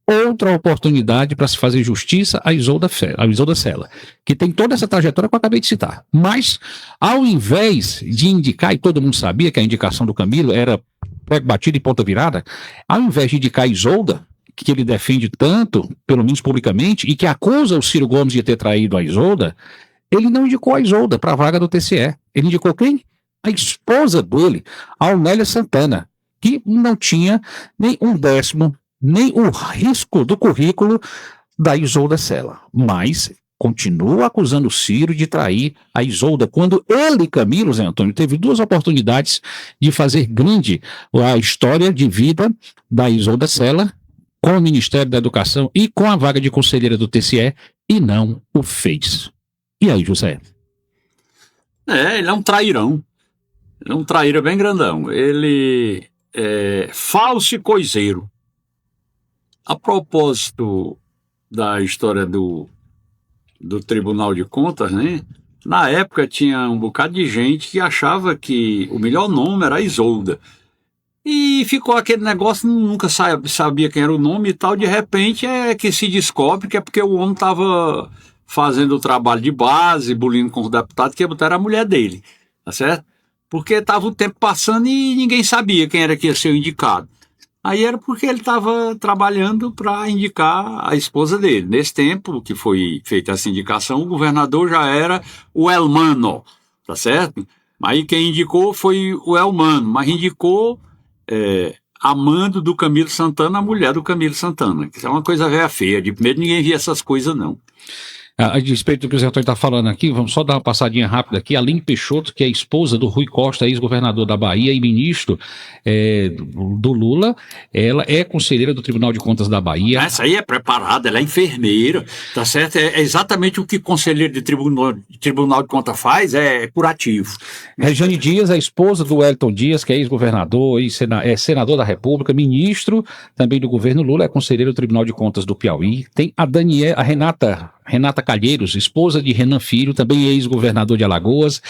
Outra oportunidade para se fazer justiça a Isolda Sela, que tem toda essa trajetória que eu acabei de citar. Mas, ao invés de indicar, e todo mundo sabia que a indicação do Camilo era prego batido e ponta virada, ao invés de indicar a Isolda, que ele defende tanto, pelo menos publicamente, e que acusa o Ciro Gomes de ter traído a Isolda, ele não indicou a Isolda para a vaga do TCE. Ele indicou quem? A esposa dele, a Aunélia Santana, que não tinha nem um décimo, nem o risco do currículo da Isolda Sela. Mas continua acusando o Ciro de trair a Isolda, quando ele, Camilo, Zé Antônio, teve 2 oportunidades de fazer grande a história de vida da Isolda Sela com o Ministério da Educação e com a vaga de conselheira do TCE, e não o fez. E aí, José? Ele é um trairão. Ele é um traíra bem grandão. Ele é falso e coiseiro. A propósito da história do Tribunal de Contas, né? Na época tinha um bocado de gente que achava que o melhor nome era Isolda. E ficou aquele negócio, nunca sabia quem era o nome e tal. De repente é que se descobre que é porque o homem estava fazendo o trabalho de base, bulindo com os deputados, que botaram a mulher dele, tá certo? Porque estava o tempo passando e ninguém sabia quem era que ia ser o indicado. Aí era porque ele estava trabalhando para indicar a esposa dele. Nesse tempo que foi feita essa indicação, o governador já era o Elmano, tá certo? Aí quem indicou foi o Elmano, mas indicou a mando do Camilo Santana, a mulher do Camilo Santana. Que é uma coisa velha feia, de primeiro ninguém via essas coisas não. A respeito do que o Zé Antônio está falando aqui, vamos só dar uma passadinha rápida aqui. A Aline Peixoto, que é esposa do Rui Costa, ex-governador da Bahia e ministro do Lula, ela é conselheira do Tribunal de Contas da Bahia. Essa aí é preparada, ela é enfermeira, tá certo? É exatamente o que conselheiro de Tribunal de Contas faz, é curativo. Regiane Dias, a esposa do Wellington Dias, que é ex-governador e senador da República, ministro também do governo Lula, é conselheira do Tribunal de Contas do Piauí. Tem a Renata Calheiros, esposa de Renan Filho, também ex-governador de Alagoas,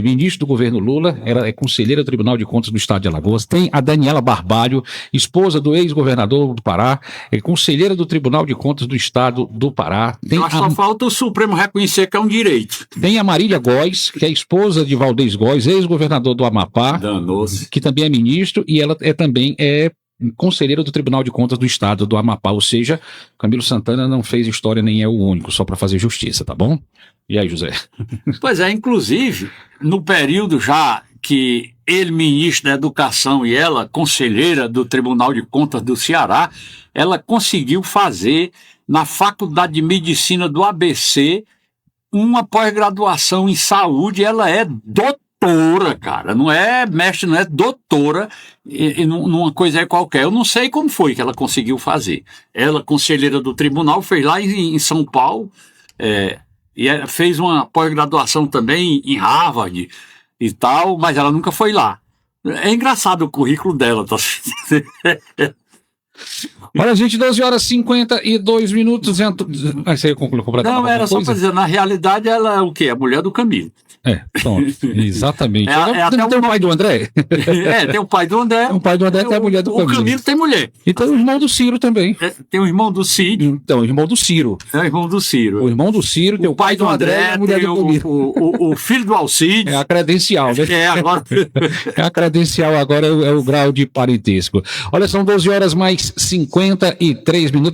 ministro do governo Lula, ela é conselheira do Tribunal de Contas do Estado de Alagoas. Tem a Daniela Barbalho, esposa do ex-governador do Pará, conselheira do Tribunal de Contas do Estado do Pará. Só falta o Supremo reconhecer que é um direito. Tem a Marília Góes, que é esposa de Valdez Góes, ex-governador do Amapá, danou-se, que também é ministro, e ela também é conselheira do Tribunal de Contas do Estado do Amapá, ou seja, Camilo Santana não fez história nem é o único, só para fazer justiça, tá bom? E aí, José? Pois é, inclusive, no período já que ele, ministro da Educação, e ela, conselheira do Tribunal de Contas do Ceará, ela conseguiu fazer na Faculdade de Medicina do ABC uma pós-graduação em saúde. Ela é doutora, cara, não é mestre, não é doutora, numa coisa aí qualquer. Eu não sei como foi que ela conseguiu fazer. Ela, conselheira do tribunal, fez lá em São Paulo, e fez uma pós-graduação também em Harvard e tal, mas ela nunca foi lá. É engraçado o currículo dela, tá? Olha, gente, 12h52. Você ia concluir completamente. Não, era só para dizer, na realidade ela é o quê? A mulher do Camilo. Pronto, exatamente. Tem o pai do André? Tem o pai do André. O pai do André tem a mulher do Camilo. O Camilo tem mulher. E tem o irmão do Ciro também. Tem o irmão do Ciro. Então, o irmão do Ciro. É o irmão do Ciro. O irmão do Ciro, tem o pai do André e a mulher do Camilo. O filho do Alcides. É a credencial, né? Agora. A credencial agora é o grau de parentesco. Olha, são 12h53.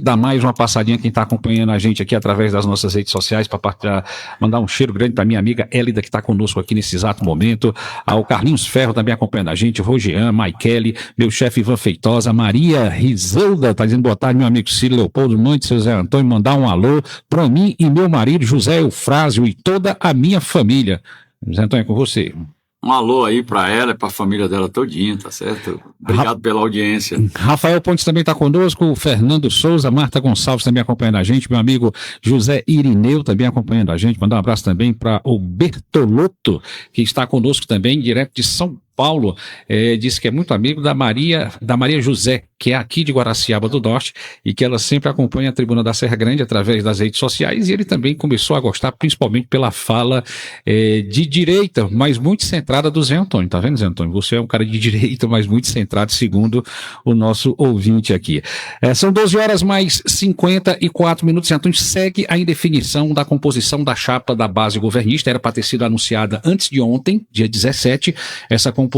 Dá mais uma passadinha quem está acompanhando a gente aqui através das nossas redes sociais para mandar um cheiro grande para minha amiga Hélida, que está conosco aqui nesse exato momento. O Carlinhos Ferro também acompanhando a gente, o Rogean, Maikele, meu chefe Ivan Feitosa, Maria Rizelda, tá dizendo boa tarde, meu amigo Ciro Leopoldo Monte, seu Zé Antônio, mandar um alô para mim e meu marido José Eufrásio e toda a minha família. Zé Antônio, é com você. Um alô aí para ela e para a família dela todinha, tá certo? Obrigado pela audiência. Rafael Pontes também está conosco, o Fernando Souza, Marta Gonçalves também acompanhando a gente, meu amigo José Irineu também acompanhando a gente. Mandar um abraço também para o Bertolotto, que está conosco também, direto de São Paulo. Disse que é muito amigo da Maria José, que é aqui de Guaraciaba do Norte, e que ela sempre acompanha a Tribuna da Serra Grande através das redes sociais, e ele também começou a gostar, principalmente pela fala de direita, mas muito centrada do Zé Antônio. Tá vendo, Zé Antônio? Você é um cara de direita, mas muito centrado, segundo o nosso ouvinte aqui. São 12 horas mais 54 minutos. Zé Antônio, segue a indefinição da composição da chapa da base governista. Era para ter sido anunciada antes de ontem, dia 17, essa composição.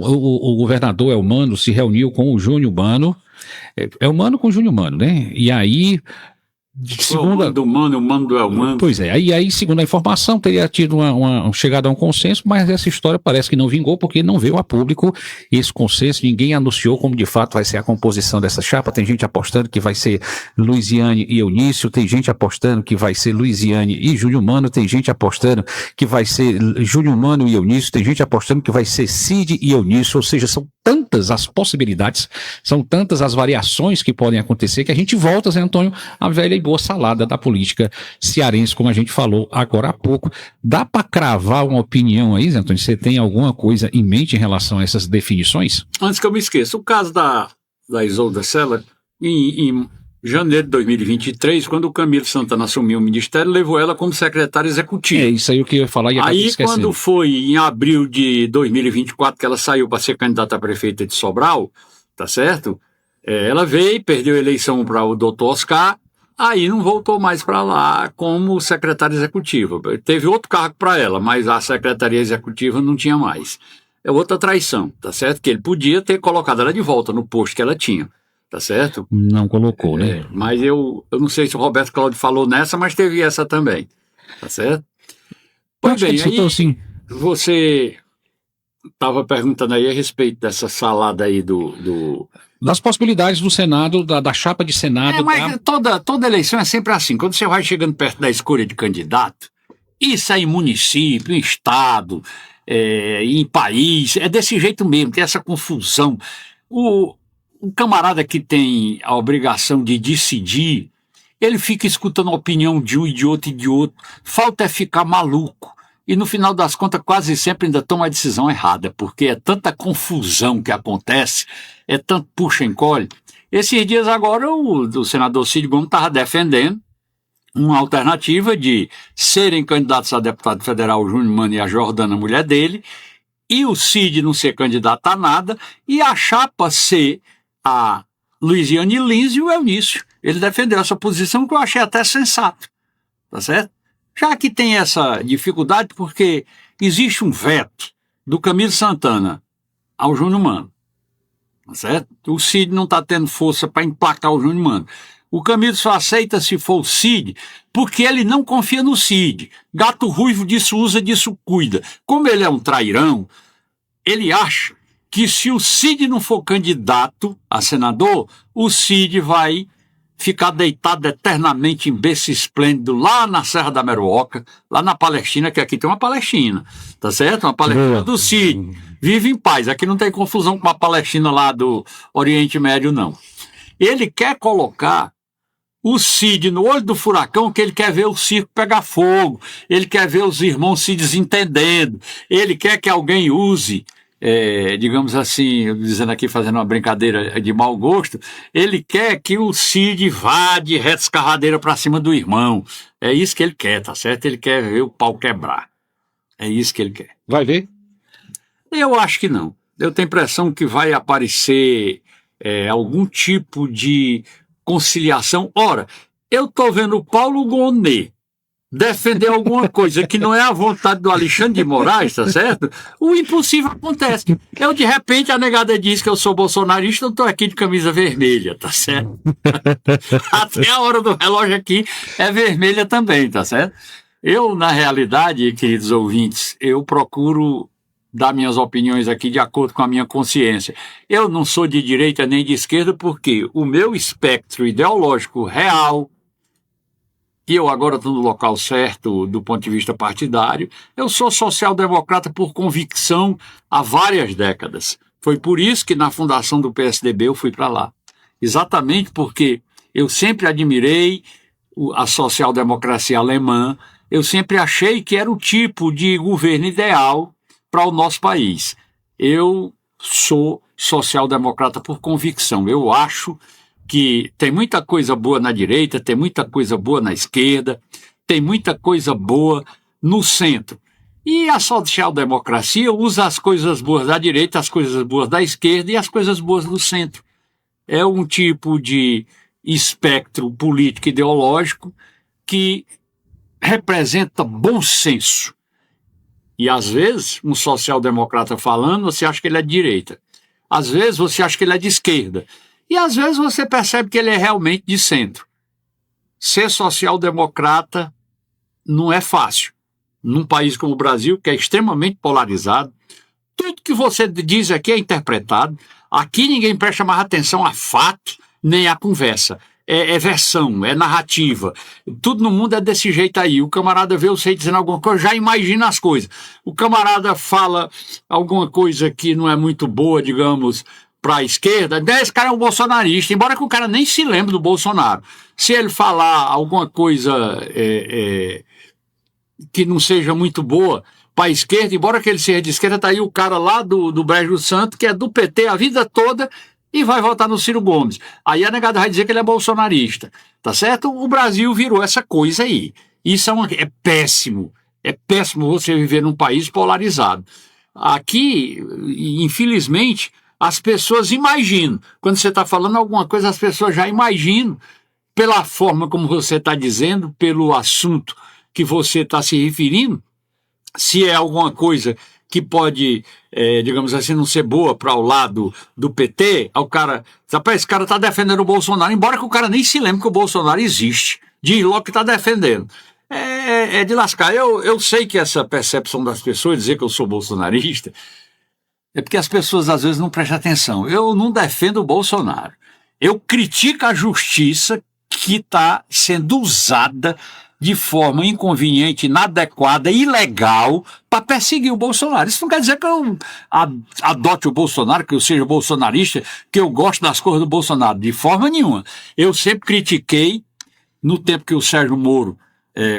O governador Elmano se reuniu com o Júnior Mano. Elmano com o Júnior Mano, né? E aí, Segunda... do Mano, o Mano do Elmano. Pois é, aí segundo a informação, teria tido uma chegada a um consenso, mas essa história parece que não vingou, porque não veio a público esse consenso, ninguém anunciou como de fato vai ser a composição dessa chapa. Tem gente apostando que vai ser Luiziane e Eunício, tem gente apostando que vai ser Luiziane e Júnior Mano, tem gente apostando que vai ser Júnior Mano e Eunício, tem gente apostando que vai ser Cid e Eunício, ou seja, são tantas as possibilidades, são tantas as variações que podem acontecer, que a gente volta, Zé Antônio, a velha e boa salada da política cearense, como a gente falou agora há pouco. Dá para cravar uma opinião aí, Zé Antônio? Você tem alguma coisa em mente em relação a essas definições? Antes que eu me esqueça, o caso da Isolda Sela, em janeiro de 2023, quando o Camilo Santana assumiu o ministério, levou ela como secretária executiva. É isso aí o que eu ia falar e acabei esquecendo. Quando foi em abril de 2024 que ela saiu para ser candidata a prefeita de Sobral, tá certo? Ela veio, perdeu a eleição para o doutor Oscar, aí não voltou mais para lá como secretária executiva. Teve outro cargo para ela, mas a secretaria executiva não tinha mais. É outra traição, tá certo? Que ele podia ter colocado ela de volta no posto que ela tinha, tá certo? Não colocou, né? Mas eu não sei se o Roberto Cláudio falou nessa, mas teve essa também, tá certo? Pois bem, aí sim. Você estava perguntando aí a respeito dessa salada aí das possibilidades do Senado, da chapa de Senado. Mas toda eleição é sempre assim. Quando você vai chegando perto da escolha de candidato, isso é em município, em estado, em país, é desse jeito mesmo, tem essa confusão. O camarada que tem a obrigação de decidir, ele fica escutando a opinião de um e de outro e de outro. Falta é ficar maluco. E no final das contas, quase sempre ainda toma a decisão errada, porque é tanta confusão que acontece, é tanto puxa-encolhe. Esses dias agora o senador Cid Gomes estava defendendo uma alternativa de serem candidatos a deputado federal o Júnior Mano e a Jordana, mulher dele, e o Cid não ser candidato a nada, e a chapa ser a Luiziane Lins e o Eunício. Ele defendeu essa posição que eu achei até sensato, tá certo? Já que tem essa dificuldade, porque existe um veto do Camilo Santana ao Júnior Mano, tá certo? O Cid não está tendo força para emplacar o Júnior Mano. O Camilo só aceita se for o Cid, porque ele não confia no Cid. Gato ruivo disso usa, disso cuida. Como ele é um trairão, ele acha que se o Cid não for candidato a senador, o Cid vai ficar deitado eternamente em berço esplêndido lá na Serra da Meruoca, lá na Palestina, que aqui tem uma Palestina, tá certo? Uma Palestina do Cid. Vive em paz. Aqui não tem confusão com uma Palestina lá do Oriente Médio, não. Ele quer colocar o Cid no olho do furacão, que ele quer ver o circo pegar fogo, ele quer ver os irmãos se desentendendo, ele quer que alguém use, digamos assim, dizendo aqui, fazendo uma brincadeira de mau gosto, ele quer que o Cid vá de reta escarradeira para cima do irmão. É isso que ele quer, tá certo? Ele quer ver o pau quebrar. É isso que ele quer. Vai ver? Eu acho que não. Eu tenho a impressão que vai aparecer algum tipo de conciliação. Ora, eu estou vendo o Paulo Gonet defender alguma coisa que não é a vontade do Alexandre de Moraes, tá certo? O impossível acontece. Eu, de repente, a negada diz que eu sou bolsonarista, eu estou aqui de camisa vermelha, tá certo? Até a hora do relógio aqui é vermelha também, tá certo? Eu, na realidade, queridos ouvintes, eu procuro dar minhas opiniões aqui de acordo com a minha consciência. Eu não sou de direita nem de esquerda porque o meu espectro ideológico real, e eu agora estou no local certo do ponto de vista partidário, eu sou social-democrata por convicção há várias décadas, Foi por isso que na fundação do PSDB eu fui para lá. Exatamente porque eu sempre admirei a social-democracia alemã, eu sempre achei que era o tipo de governo ideal para o nosso país. Eu sou social-democrata por convicção. Eu acho que tem muita coisa boa na direita, tem muita coisa boa na esquerda, tem muita coisa boa no centro. E a social-democracia usa as coisas boas da direita, as coisas boas da esquerda e as coisas boas do centro. É um tipo de espectro político ideológico que representa bom senso. E às vezes, um social-democrata falando, você acha que ele é de direita. Às vezes você acha que ele é de esquerda. E às vezes você percebe que ele é realmente de centro. Ser social-democrata não é fácil. Num país como o Brasil, que é extremamente polarizado, tudo que você diz aqui é interpretado. Aqui ninguém presta mais atenção a fato nem a conversa. É versão, é narrativa. Tudo no mundo é desse jeito aí. O camarada vê você dizendo alguma coisa, já imagina as coisas. O camarada fala alguma coisa que não é muito boa, digamos, para a esquerda. Esse cara é um bolsonarista, embora que o cara nem se lembre do Bolsonaro. Se ele falar alguma coisa que não seja muito boa para a esquerda, embora que ele seja de esquerda, tá aí o cara lá do Brejo Santo, que é do PT a vida toda, e vai votar no Ciro Gomes. Aí a negada vai dizer que ele é bolsonarista, tá certo? O Brasil virou essa coisa aí. Isso é péssimo. É péssimo você viver num país polarizado. Aqui, infelizmente, as pessoas imaginam. Quando você está falando alguma coisa, as pessoas já imaginam, pela forma como você está dizendo, pelo assunto que você está se referindo, se é alguma coisa que pode, digamos assim, não ser boa para o lado do PT, o cara, rapaz, esse cara está defendendo o Bolsonaro, embora que o cara nem se lembre que o Bolsonaro existe, diz logo que está defendendo. É de lascar. Eu sei que essa percepção das pessoas, dizer que eu sou bolsonarista, é porque as pessoas às vezes não prestam atenção. Eu não defendo o Bolsonaro. Eu critico a justiça que está sendo usada de forma inconveniente, inadequada, ilegal, para perseguir o Bolsonaro. Isso não quer dizer que eu adote o Bolsonaro, que eu seja bolsonarista, que eu gosto das coisas do Bolsonaro, de forma nenhuma. Eu sempre critiquei, no tempo que o Sérgio Moro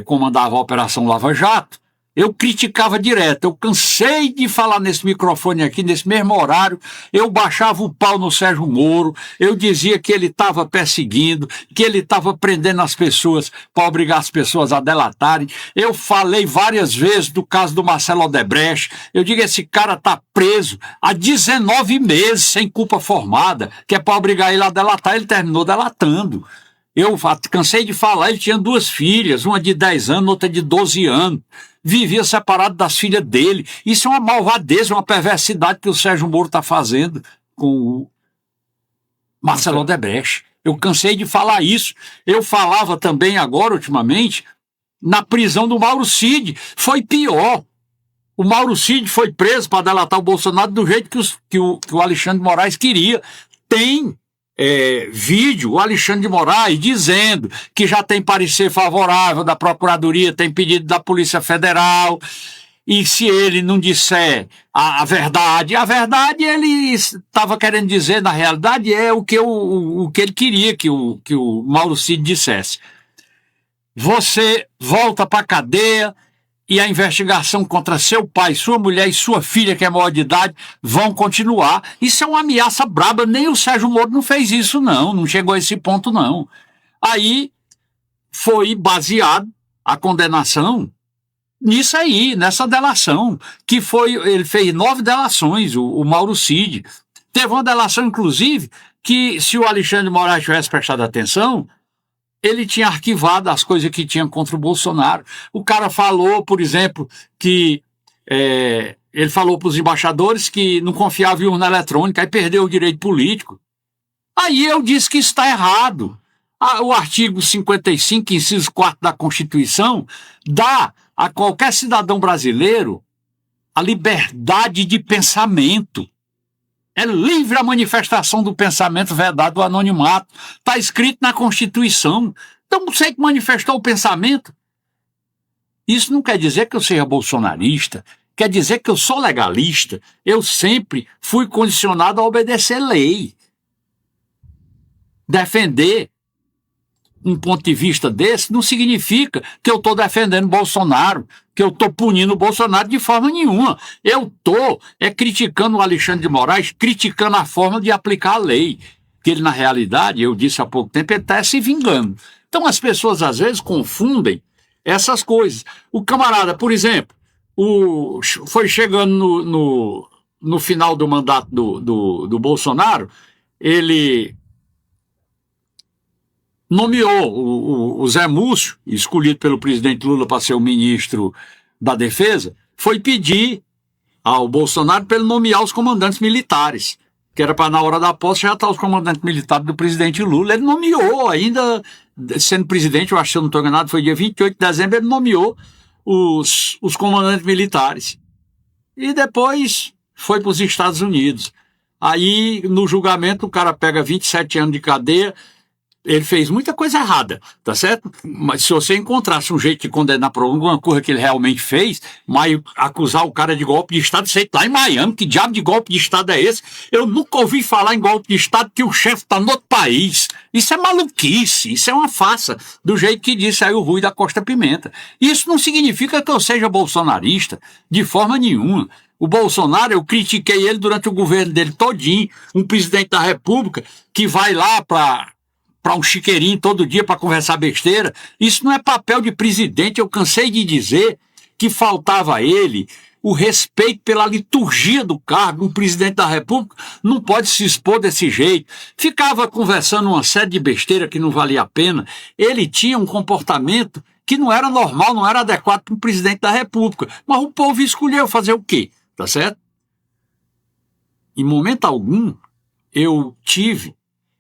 comandava a Operação Lava Jato, eu criticava direto, eu cansei de falar nesse microfone aqui, nesse mesmo horário, eu baixava o pau no Sérgio Moro, eu dizia que ele estava perseguindo, que ele estava prendendo as pessoas para obrigar as pessoas a delatarem. Eu falei várias vezes do caso do Marcelo Odebrecht, eu digo, esse cara está preso há 19 meses sem culpa formada, que é para obrigar ele a delatar, ele terminou delatando. Eu cansei de falar, ele tinha 2 filhas, uma de 10 anos, outra de 12 anos. Vivia separado das filhas dele. Isso é uma malvadeza, uma perversidade que o Sérgio Moro está fazendo com o Marcelo Odebrecht. Eu cansei de falar isso. Eu falava também agora, ultimamente, na prisão do Mauro Cid. Foi pior. O Mauro Cid foi preso para delatar o Bolsonaro do jeito que o Alexandre de Moraes queria. Tem vídeo, o Alexandre de Moraes dizendo que já tem parecer favorável da Procuradoria, tem pedido da Polícia Federal, e se ele não disser a verdade ele estava querendo dizer, na realidade, o que ele queria que o Mauro Cid dissesse. Você volta para a cadeia e a investigação contra seu pai, sua mulher e sua filha, que é maior de idade, vão continuar. Isso é uma ameaça braba, nem o Sérgio Moro não fez isso, não chegou a esse ponto, não. Aí foi baseado a condenação nisso aí, nessa delação, que ele fez 9 delações, o Mauro Cid. Teve uma delação, inclusive, que se o Alexandre de Moraes tivesse prestado atenção, ele tinha arquivado as coisas que tinha contra o Bolsonaro. O cara falou, por exemplo, que ele falou para os embaixadores que não confiava em urna eletrônica, aí perdeu o direito político. Aí eu disse que isso está errado. O artigo 55, inciso 4 da Constituição, dá a qualquer cidadão brasileiro a liberdade de pensamento. É livre a manifestação do pensamento vedado do anonimato. Está escrito na Constituição. Então você que manifestou o pensamento. Isso não quer dizer que eu seja bolsonarista. quer dizer que eu sou legalista. Eu sempre fui condicionado a obedecer lei. Defender um ponto de vista desse não significa que eu estou defendendo Bolsonaro, que eu estou punindo o Bolsonaro de forma nenhuma. Eu estou criticando o Alexandre de Moraes, criticando a forma de aplicar a lei. Que ele, na realidade, eu disse há pouco tempo, ele está se vingando. Então as pessoas às vezes confundem essas coisas. O camarada, por exemplo, foi chegando no final do mandato do Bolsonaro, ele nomeou o Zé Múcio, escolhido pelo presidente Lula para ser o ministro da Defesa, foi pedir ao Bolsonaro para ele nomear os comandantes militares, que era para na hora da posse já estar os comandantes militares do presidente Lula. Ele nomeou, ainda sendo presidente, eu acho que eu não estou enganado, foi dia 28 de dezembro, ele nomeou os comandantes militares. E depois foi para os Estados Unidos. Aí, no julgamento, o cara pega 27 anos de cadeia. Ele fez muita coisa errada, tá certo? Mas se você encontrasse um jeito de condenar por alguma coisa que ele realmente fez, mas acusar o cara de golpe de Estado, sei lá, em Miami, que diabo de golpe de Estado é esse? Eu nunca ouvi falar em golpe de Estado que o chefe está no outro país. Isso é maluquice, isso é uma farsa, do jeito que disse aí o Rui da Costa Pimenta. Isso não significa que eu seja bolsonarista, de forma nenhuma. O Bolsonaro, eu critiquei ele durante o governo dele todinho, um presidente da República que vai lá para um chiqueirinho todo dia para conversar besteira. Isso não é papel de presidente. Eu cansei de dizer que faltava a ele o respeito pela liturgia do cargo. Um presidente da República não pode se expor desse jeito. Ficava conversando uma série de besteira que não valia a pena. Ele tinha um comportamento que não era normal, não era adequado para um presidente da República. Mas o povo escolheu fazer o quê? Tá certo? Em momento algum, eu tive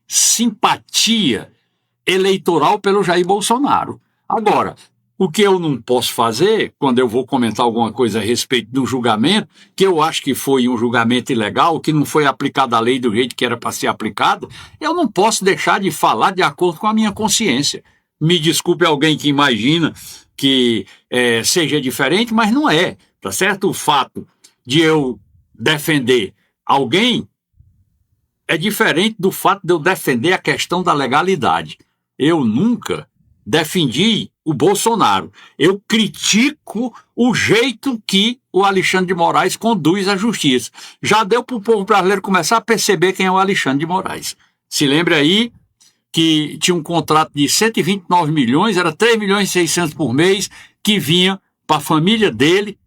simpatia eleitoral pelo Jair Bolsonaro. Agora, o que eu não posso fazer, quando eu vou comentar alguma coisa a respeito do julgamento, que eu acho que foi um julgamento ilegal, que não foi aplicada a lei do jeito que era para ser aplicada, eu não posso deixar de falar de acordo com a minha consciência. Me desculpe alguém que imagina que seja diferente, mas não é, tá certo? O fato de eu defender alguém é diferente do fato de eu defender a questão da legalidade. Eu nunca defendi o Bolsonaro. Eu critico o jeito que o Alexandre de Moraes conduz a justiça. Já deu para o povo brasileiro começar a perceber quem é o Alexandre de Moraes. Se lembra aí que tinha um contrato de 129 milhões, era 3 milhões e 600 por mês, que vinha para a família dele.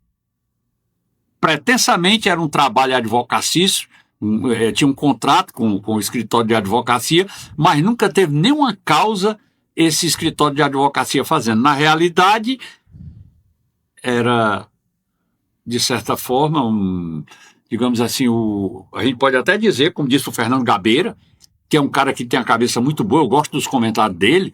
Pretensamente era um trabalho advocacício, tinha um contrato com o escritório de advocacia, mas nunca teve nenhuma causa esse escritório de advocacia fazendo. Na realidade, era, de certa forma, digamos assim, a gente pode até dizer, como disse o Fernando Gabeira, que é um cara que tem a cabeça muito boa, eu gosto dos comentários dele,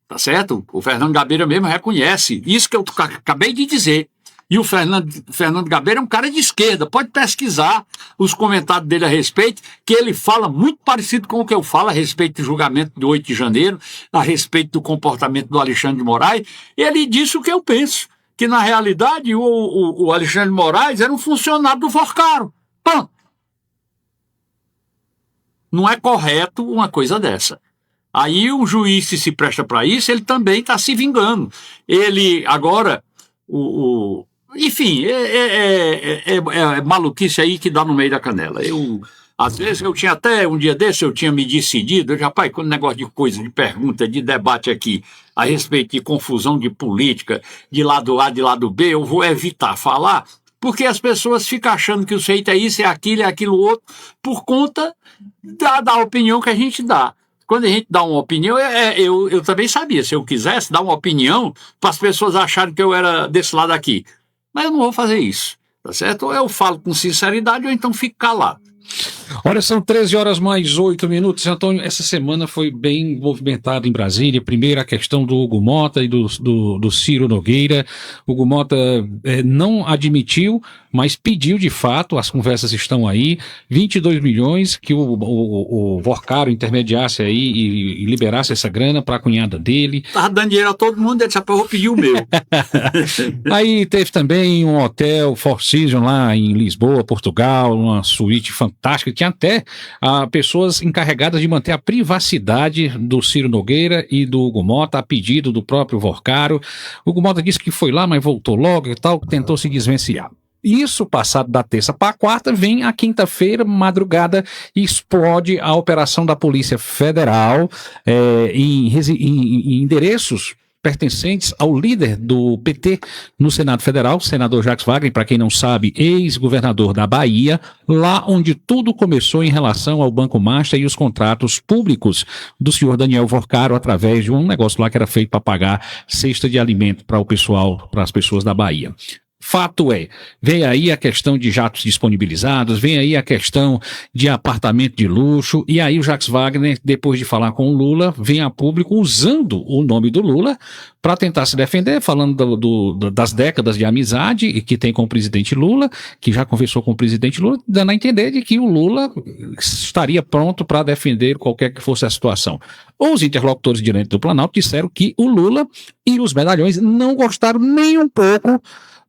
tá certo? O Fernando Gabeira mesmo reconhece isso que eu acabei de dizer. E o Fernando Gabeira é um cara de esquerda, pode pesquisar os comentários dele a respeito, que ele fala muito parecido com o que eu falo a respeito do julgamento do 8 de janeiro, a respeito do comportamento do Alexandre de Moraes. Ele disse o que eu penso, que na realidade o Alexandre de Moraes era um funcionário do Forcaro. Pronto. Não é correto uma coisa dessa. Aí um juiz, se se presta para isso, ele também está se vingando. Ele, agora, enfim, é maluquice aí que dá no meio da canela. Às vezes, eu tinha até, um dia desse, eu tinha me decidido, rapaz, quando negócio de coisa, de pergunta, de debate aqui, a respeito de confusão de política, de lado A, de lado B, eu vou evitar falar, porque as pessoas ficam achando que o jeito é isso, é aquilo outro, por conta da opinião que a gente dá. Quando a gente dá uma opinião, eu também sabia, se eu quisesse dar uma opinião para as pessoas acharem que eu era desse lado aqui. Mas eu não vou fazer isso, tá certo? Ou eu falo com sinceridade ou então fico calado. Olha, são 13 horas mais 8 minutos. Antônio, essa semana foi bem movimentada em Brasília. Primeiro a questão do Hugo Mota e do Ciro Nogueira. O Hugo Mota não admitiu mas pediu de fato, as conversas estão aí, 22 milhões que o Vorcaro intermediasse aí e liberasse essa grana para a cunhada dele. Tava dando dinheiro a todo mundo, ele disse, eu vou pedir o meu. Aí teve também um hotel Four Seasons lá em Lisboa, Portugal, uma suíte fantástica, tinha até pessoas encarregadas de manter a privacidade do Ciro Nogueira e do Hugo Mota, a pedido do próprio Vorcaro. O Hugo Mota disse que foi lá, mas voltou logo e tal, tentou se desvencilhar. Isso, passado da terça para a quarta, vem a quinta-feira, madrugada, e explode a operação da Polícia Federal em endereços pertencentes ao líder do PT no Senado Federal, senador Jacques Wagner, para quem não sabe, ex-governador da Bahia, lá onde tudo começou em relação ao Banco Master e os contratos públicos do senhor Daniel Vorcaro através de um negócio lá que era feito para pagar cesta de alimento para o pessoal, para as pessoas da Bahia. Fato é, vem aí a questão de jatos disponibilizados, vem aí a questão de apartamento de luxo, e aí o Jacques Wagner, depois de falar com o Lula, vem a público usando o nome do Lula para tentar se defender, falando das décadas de amizade que tem com o presidente Lula, que já conversou com o presidente Lula, dando a entender de que o Lula estaria pronto para defender qualquer que fosse a situação. Os interlocutores direto do Planalto disseram que o Lula e os medalhões não gostaram nem um pouco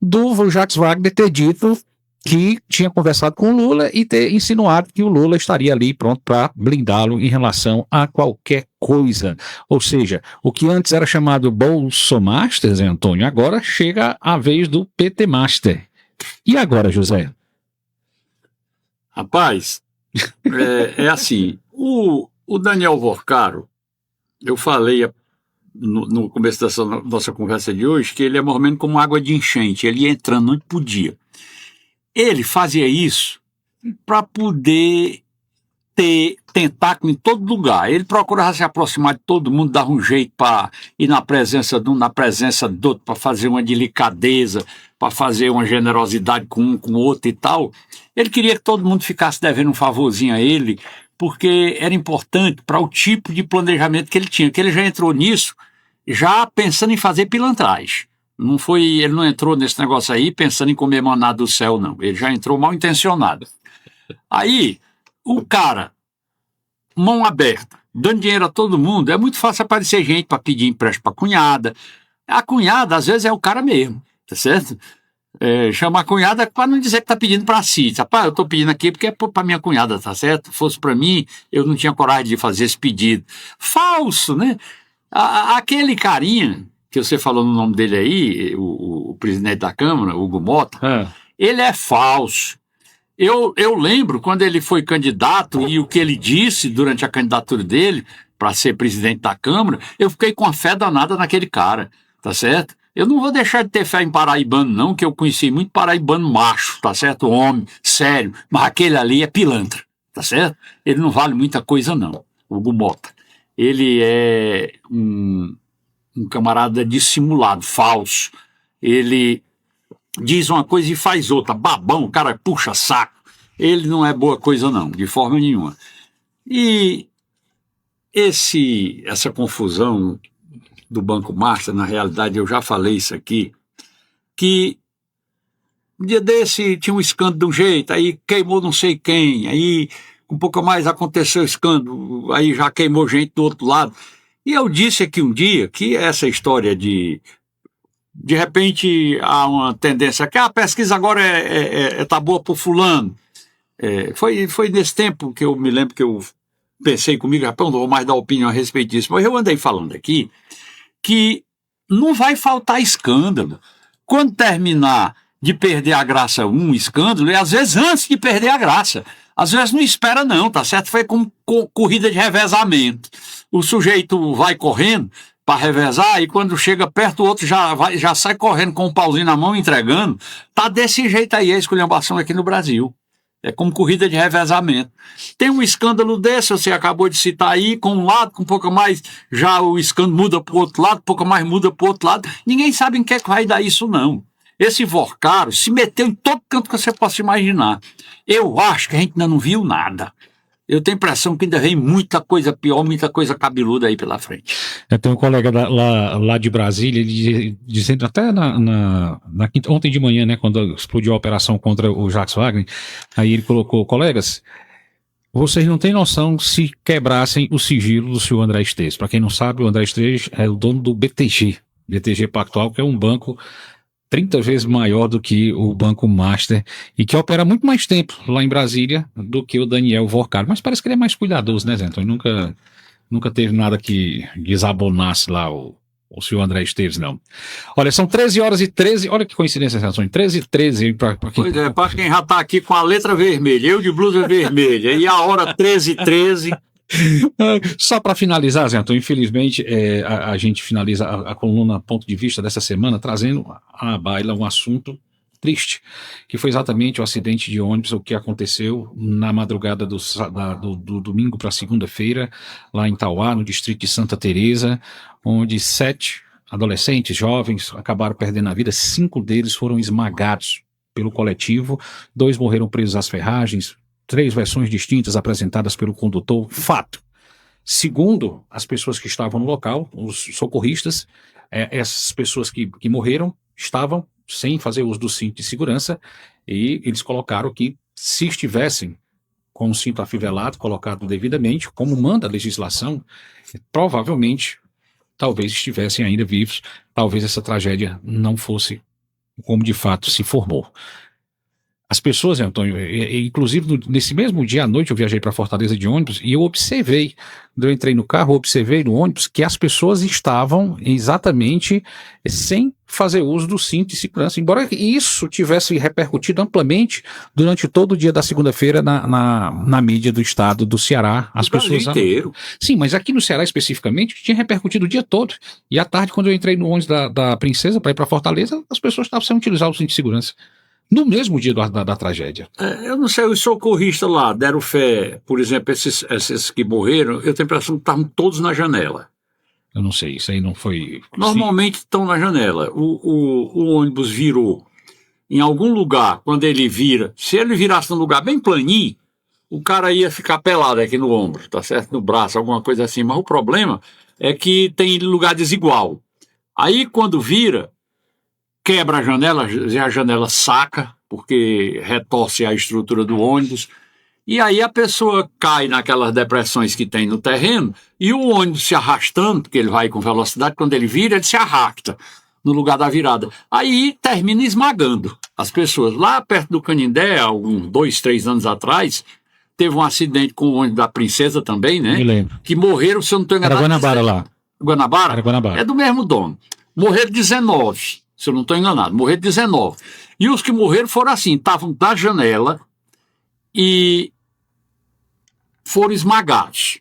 do Jacques Wagner ter dito que tinha conversado com o Lula e ter insinuado que o Lula estaria ali pronto para blindá-lo em relação a qualquer coisa. Ou seja, o que antes era chamado Bolsomaster, Zé Antônio, agora chega a vez do PT Master. E agora, José? Rapaz, é assim, o Daniel Vorcaro, eu falei no começo dessa nossa conversa de hoje, que ele é mais ou menos como água de enchente, ele ia entrando onde podia. Ele fazia isso para poder ter tentáculo em todo lugar. Ele procurava se aproximar de todo mundo, dava um jeito para ir na presença de um, na presença do outro, para fazer uma delicadeza, para fazer uma generosidade com um, com o outro e tal. Ele queria que todo mundo ficasse devendo um favorzinho a ele, porque era importante para o tipo de planejamento que ele tinha, que ele já entrou nisso, já pensando em fazer pilantragem. Ele não entrou nesse negócio aí pensando em comer maná do céu, não. Ele já entrou mal intencionado. Aí, o cara, mão aberta, dando dinheiro a todo mundo, é muito fácil aparecer gente para pedir empréstimo para a cunhada. A cunhada, às vezes, é o cara mesmo, tá certo? Chama a cunhada para não dizer que está pedindo para si. Rapaz, eu estou pedindo aqui porque é para minha cunhada, tá certo? Fosse para mim, eu não tinha coragem de fazer esse pedido. Falso, né? Aquele carinha, que você falou no nome dele aí, o presidente da Câmara, Hugo Mota, ele é falso. Eu lembro quando ele foi candidato e o que ele disse durante a candidatura dele para ser presidente da Câmara, eu fiquei com a fé danada naquele cara, tá certo? Eu não vou deixar de ter fé em paraibano, não, que eu conheci muito paraibano macho, tá certo? Homem, sério, mas aquele ali é pilantra, tá certo? Ele não vale muita coisa, não, o Hugo Mota. Ele é um camarada dissimulado, falso. Ele diz uma coisa e faz outra, babão, o cara puxa saco. Ele não é boa coisa, não, de forma nenhuma. E essa confusão do Banco Master, na realidade, eu já falei isso aqui, que um dia desse tinha um escândalo de um jeito, aí queimou não sei quem, aí um pouco mais aconteceu escândalo, aí já queimou gente do outro lado. E eu disse aqui um dia que essa história de repente há uma tendência que a pesquisa agora tá boa pro fulano. Foi nesse tempo que eu me lembro que eu pensei comigo, rapaz, não vou mais dar opinião a respeito disso, mas eu andei falando aqui que não vai faltar escândalo. Quando terminar de perder a graça um escândalo, e às vezes antes de perder a graça, às vezes não espera não, tá certo? Foi como corrida de revezamento. O sujeito vai correndo para revezar e quando chega perto o outro já sai correndo com um pauzinho na mão entregando. Tá desse jeito aí a esculhambação aqui no Brasil. É como corrida de revezamento. Tem um escândalo desse, você acabou de citar aí, com um lado, com um pouco mais, já o escândalo muda para o outro lado, um pouco mais muda para o outro lado. Ninguém sabe em que é que vai dar isso, não. Esse Vorcaro se meteu em todo canto que você possa imaginar. Eu acho que a gente ainda não viu nada. Eu tenho a impressão que ainda vem muita coisa pior, muita coisa cabeluda aí pela frente. Eu tenho um colega lá de Brasília, ele dizendo até ontem de manhã, né, quando explodiu a operação contra o Jacques Wagner, aí ele colocou: colegas, vocês não têm noção se quebrassem o sigilo do senhor André Esteves. Para quem não sabe, o André Esteves é o dono do BTG Pactual, que é um banco 30 vezes maior do que o Banco Master e que opera muito mais tempo lá em Brasília do que o Daniel Vorcaro. Mas parece que ele é mais cuidadoso, né, Zé? Então nunca teve nada que desabonasse lá o senhor André Esteves, não. Olha, são 13h13, olha que coincidência, São 13h13 para quem... Pois é, para quem já está aqui com a letra vermelha, eu de blusa vermelha, e a hora 13h13... Só para finalizar, Zé Antônio, infelizmente a gente finaliza a coluna Ponto de Vista dessa semana trazendo à baila um assunto triste, que foi exatamente o acidente de ônibus, o que aconteceu na madrugada do domingo para segunda-feira, lá em Tauá, no distrito de Santa Teresa, onde 7 adolescentes, jovens, acabaram perdendo a vida. 5 deles foram esmagados pelo coletivo, 2 morreram presos às ferragens, 3 versões distintas apresentadas pelo condutor. Fato. Segundo as pessoas que estavam no local, os socorristas, essas pessoas que morreram estavam sem fazer uso do cinto de segurança, e eles colocaram que, se estivessem com o cinto afivelado, colocado devidamente, como manda a legislação, provavelmente, talvez estivessem ainda vivos, talvez essa tragédia não fosse como de fato se formou. As pessoas, Antônio, inclusive nesse mesmo dia à noite eu viajei para Fortaleza de ônibus e eu observei, quando eu entrei no carro, eu observei no ônibus que as pessoas estavam exatamente sem fazer uso do cinto de segurança, embora isso tivesse repercutido amplamente durante todo o dia da segunda-feira na mídia do estado do Ceará. As pessoas inteiro. Sim, mas aqui no Ceará especificamente tinha repercutido o dia todo. E à tarde, quando eu entrei no ônibus da Princesa para ir para Fortaleza, as pessoas estavam sem utilizar o cinto de segurança. No mesmo dia da tragédia. Eu não sei, os socorristas lá deram fé, por exemplo, esses que morreram, eu tenho a impressão que estavam todos na janela. Eu não sei, isso aí não foi... Normalmente estão na janela. O ônibus virou em algum lugar, quando ele vira, se ele virasse num lugar bem planinho, o cara ia ficar pelado aqui no ombro, tá certo? No braço, alguma coisa assim. Mas o problema é que tem lugar desigual. Aí quando vira, quebra a janela, e a janela saca, porque retorce a estrutura do ônibus, e aí a pessoa cai naquelas depressões que tem no terreno, e o ônibus se arrastando, porque ele vai com velocidade, quando ele vira, ele se arrasta no lugar da virada. Aí termina esmagando as pessoas. Lá perto do Canindé, há uns 2, 3 anos atrás, teve um acidente com o ônibus da Princesa também, né? Me lembro. Que morreram, se eu não estou enganado... Era Guanabara lá. Guanabara? Era Guanabara. É do mesmo dono. Morreram 19. Se eu não estou enganado, morreram 19. E os que morreram foram assim, estavam da janela e foram esmagados.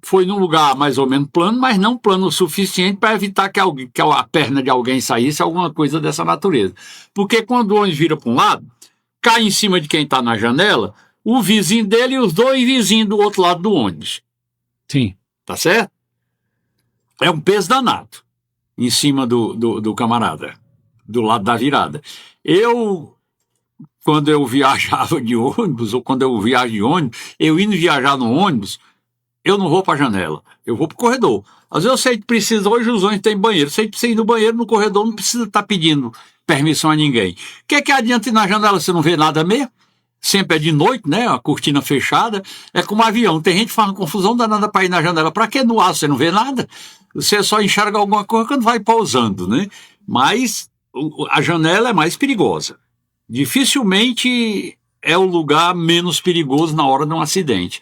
Foi num lugar mais ou menos plano, mas não plano o suficiente para evitar que a perna de alguém saísse, alguma coisa dessa natureza. Porque quando o ônibus vira para um lado, cai em cima de quem está na janela, o vizinho dele e os 2 vizinhos do outro lado do ônibus. Sim. Tá certo? É um peso danado em cima do camarada, do lado da virada. Quando eu viajava de ônibus, ou quando eu viajo de ônibus, eu indo viajar no ônibus, eu não vou para a janela, eu vou para o corredor. Às vezes eu sei que precisa, hoje os ônibus têm banheiro, sei que você ir no banheiro, no corredor, não precisa estar pedindo permissão a ninguém. O que adianta ir na janela, você não vê nada mesmo? Sempre é de noite, né? A cortina fechada, é como um avião. Tem gente que faz uma confusão danada para ir na janela. Para que no ar você não vê nada? Você só enxerga alguma coisa quando vai pausando, né? Mas a janela é mais perigosa. Dificilmente é o lugar menos perigoso na hora de um acidente.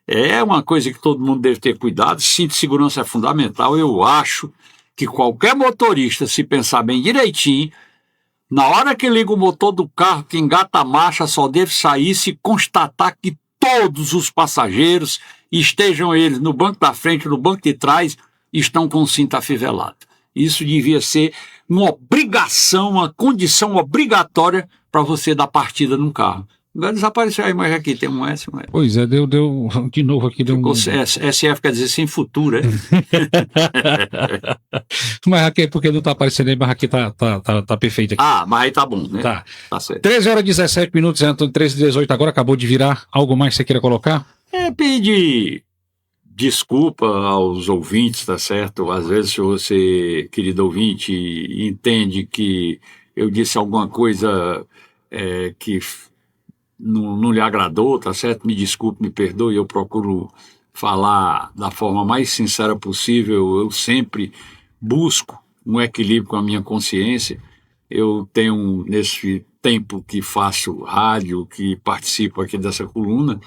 É uma coisa que todo mundo deve ter cuidado. Cinto de segurança é fundamental. Eu acho que qualquer motorista, se pensar bem direitinho, na hora que liga o motor do carro, que engata a marcha, só deve sair se constatar que todos os passageiros, estejam eles no banco da frente, no banco de trás, estão com o cinto afivelado. Isso devia ser uma obrigação, uma condição obrigatória para você dar partida num carro. Agora desapareceu aí, mas aqui tem um S, um S. Pois é, deu de novo aqui. Deu SF quer dizer sem futuro, é? Mas aqui, porque não está aparecendo aí, mas aqui tá perfeito aqui. Ah, mas aí tá bom, né? Tá Tá certo. 13h17, Antônio, 13h18, agora acabou de virar. Algo mais que você queira colocar? Pedir desculpa aos ouvintes, tá certo? Às vezes, se você, querido ouvinte, entende que eu disse alguma coisa que não lhe agradou, tá certo? Me desculpe, me perdoe, eu procuro falar da forma mais sincera possível, eu sempre busco um equilíbrio com a minha consciência. Eu tenho, nesse tempo que faço rádio, que participo aqui dessa coluna,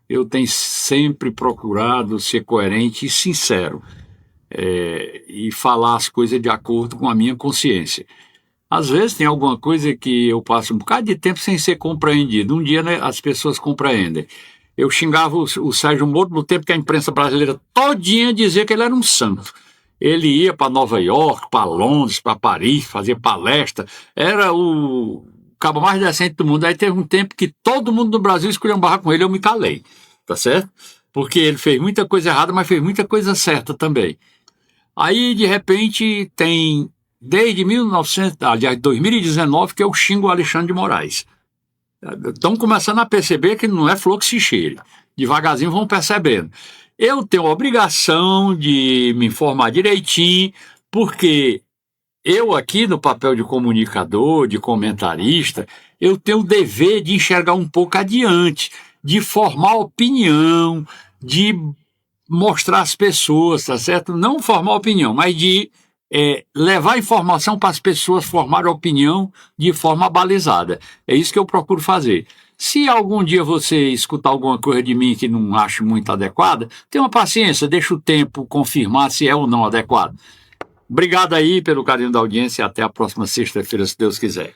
eu tenho sempre procurado ser coerente e sincero, e falar as coisas de acordo com a minha consciência. Às vezes tem alguma coisa que eu passo um bocado de tempo sem ser compreendido. Um dia, né, as pessoas compreendem. Eu xingava o Sérgio Moro no tempo que a imprensa brasileira todinha dizia que ele era um santo. Ele ia para Nova York, para Londres, para Paris, fazer palestra. Era o cabo mais decente do mundo. Aí teve um tempo que todo mundo no Brasil esculhambava com ele, eu me calei, tá certo? Porque ele fez muita coisa errada, mas fez muita coisa certa também. Aí, de repente, tem desde 2019 que eu xingo o Alexandre de Moraes. Estão começando a perceber que não é flor que se cheire. Devagarzinho vão percebendo. Eu tenho a obrigação de me informar direitinho, porque eu aqui no papel de comunicador, de comentarista, eu tenho o dever de enxergar um pouco adiante, de formar opinião, de mostrar às pessoas, tá certo? Não formar opinião, mas de levar informação para as pessoas formarem opinião de forma balizada. É isso que eu procuro fazer. Se algum dia você escutar alguma coisa de mim que não acho muito adequada, tenha uma paciência, deixa o tempo confirmar se é ou não adequado. Obrigado aí pelo carinho da audiência e até a próxima sexta-feira, se Deus quiser.